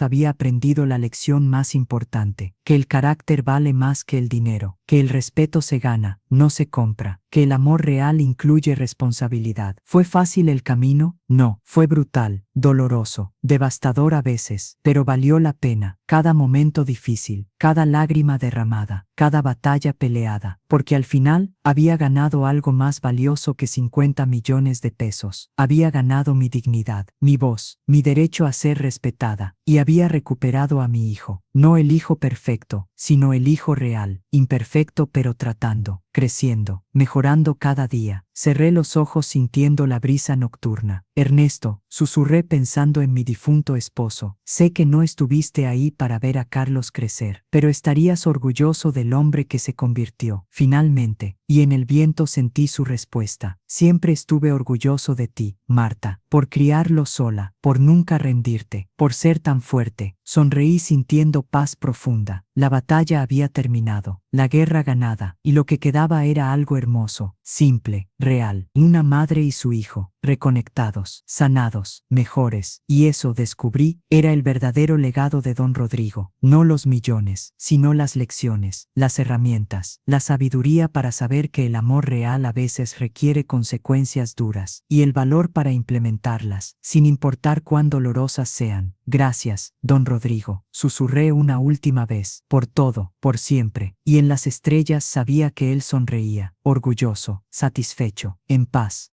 había aprendido la lección más importante, que el carácter vale más que el dinero, que el respeto se gana, no se compra, que el amor real incluye responsabilidad. ¿Fue fácil el camino? No, fue brutal, doloroso, devastador a veces, pero valió la pena. Cada momento difícil, cada lágrima derramada, cada batalla peleada, porque al final había ganado algo más valioso que 50 millones de pesos. Había ganado mi dignidad, mi voz, mi derecho a ser respetada, y había recuperado a mi hijo. No el hijo perfecto, sino el hijo real, imperfecto pero tratando, creciendo, mejorando cada día. Cerré los ojos sintiendo la brisa nocturna. Ernesto, susurré pensando en mi difunto esposo. Sé que no estuviste ahí para ver a Carlos crecer, pero estarías orgulloso del hombre que se convirtió. Finalmente, y en el viento sentí su respuesta. Siempre estuve orgulloso de ti, Marta, por criarlo sola, por nunca rendirte, por ser tan fuerte. Sonreí sintiendo paz profunda. La batalla había terminado, la guerra ganada, y lo que quedaba era algo hermoso, simple, real. Una madre y su hijo, reconectados, sanados, mejores. Y eso, descubrí, era el verdadero legado de don Rodrigo. No los millones, sino las lecciones, las herramientas, la sabiduría para saber que el amor real a veces requiere consecuencias duras, y el valor para implementarlas, sin importar cuán dolorosas sean. Gracias, don Rodrigo, susurré una última vez, por todo, por siempre, y en las estrellas sabía que él sonreía, orgulloso, satisfecho, en paz.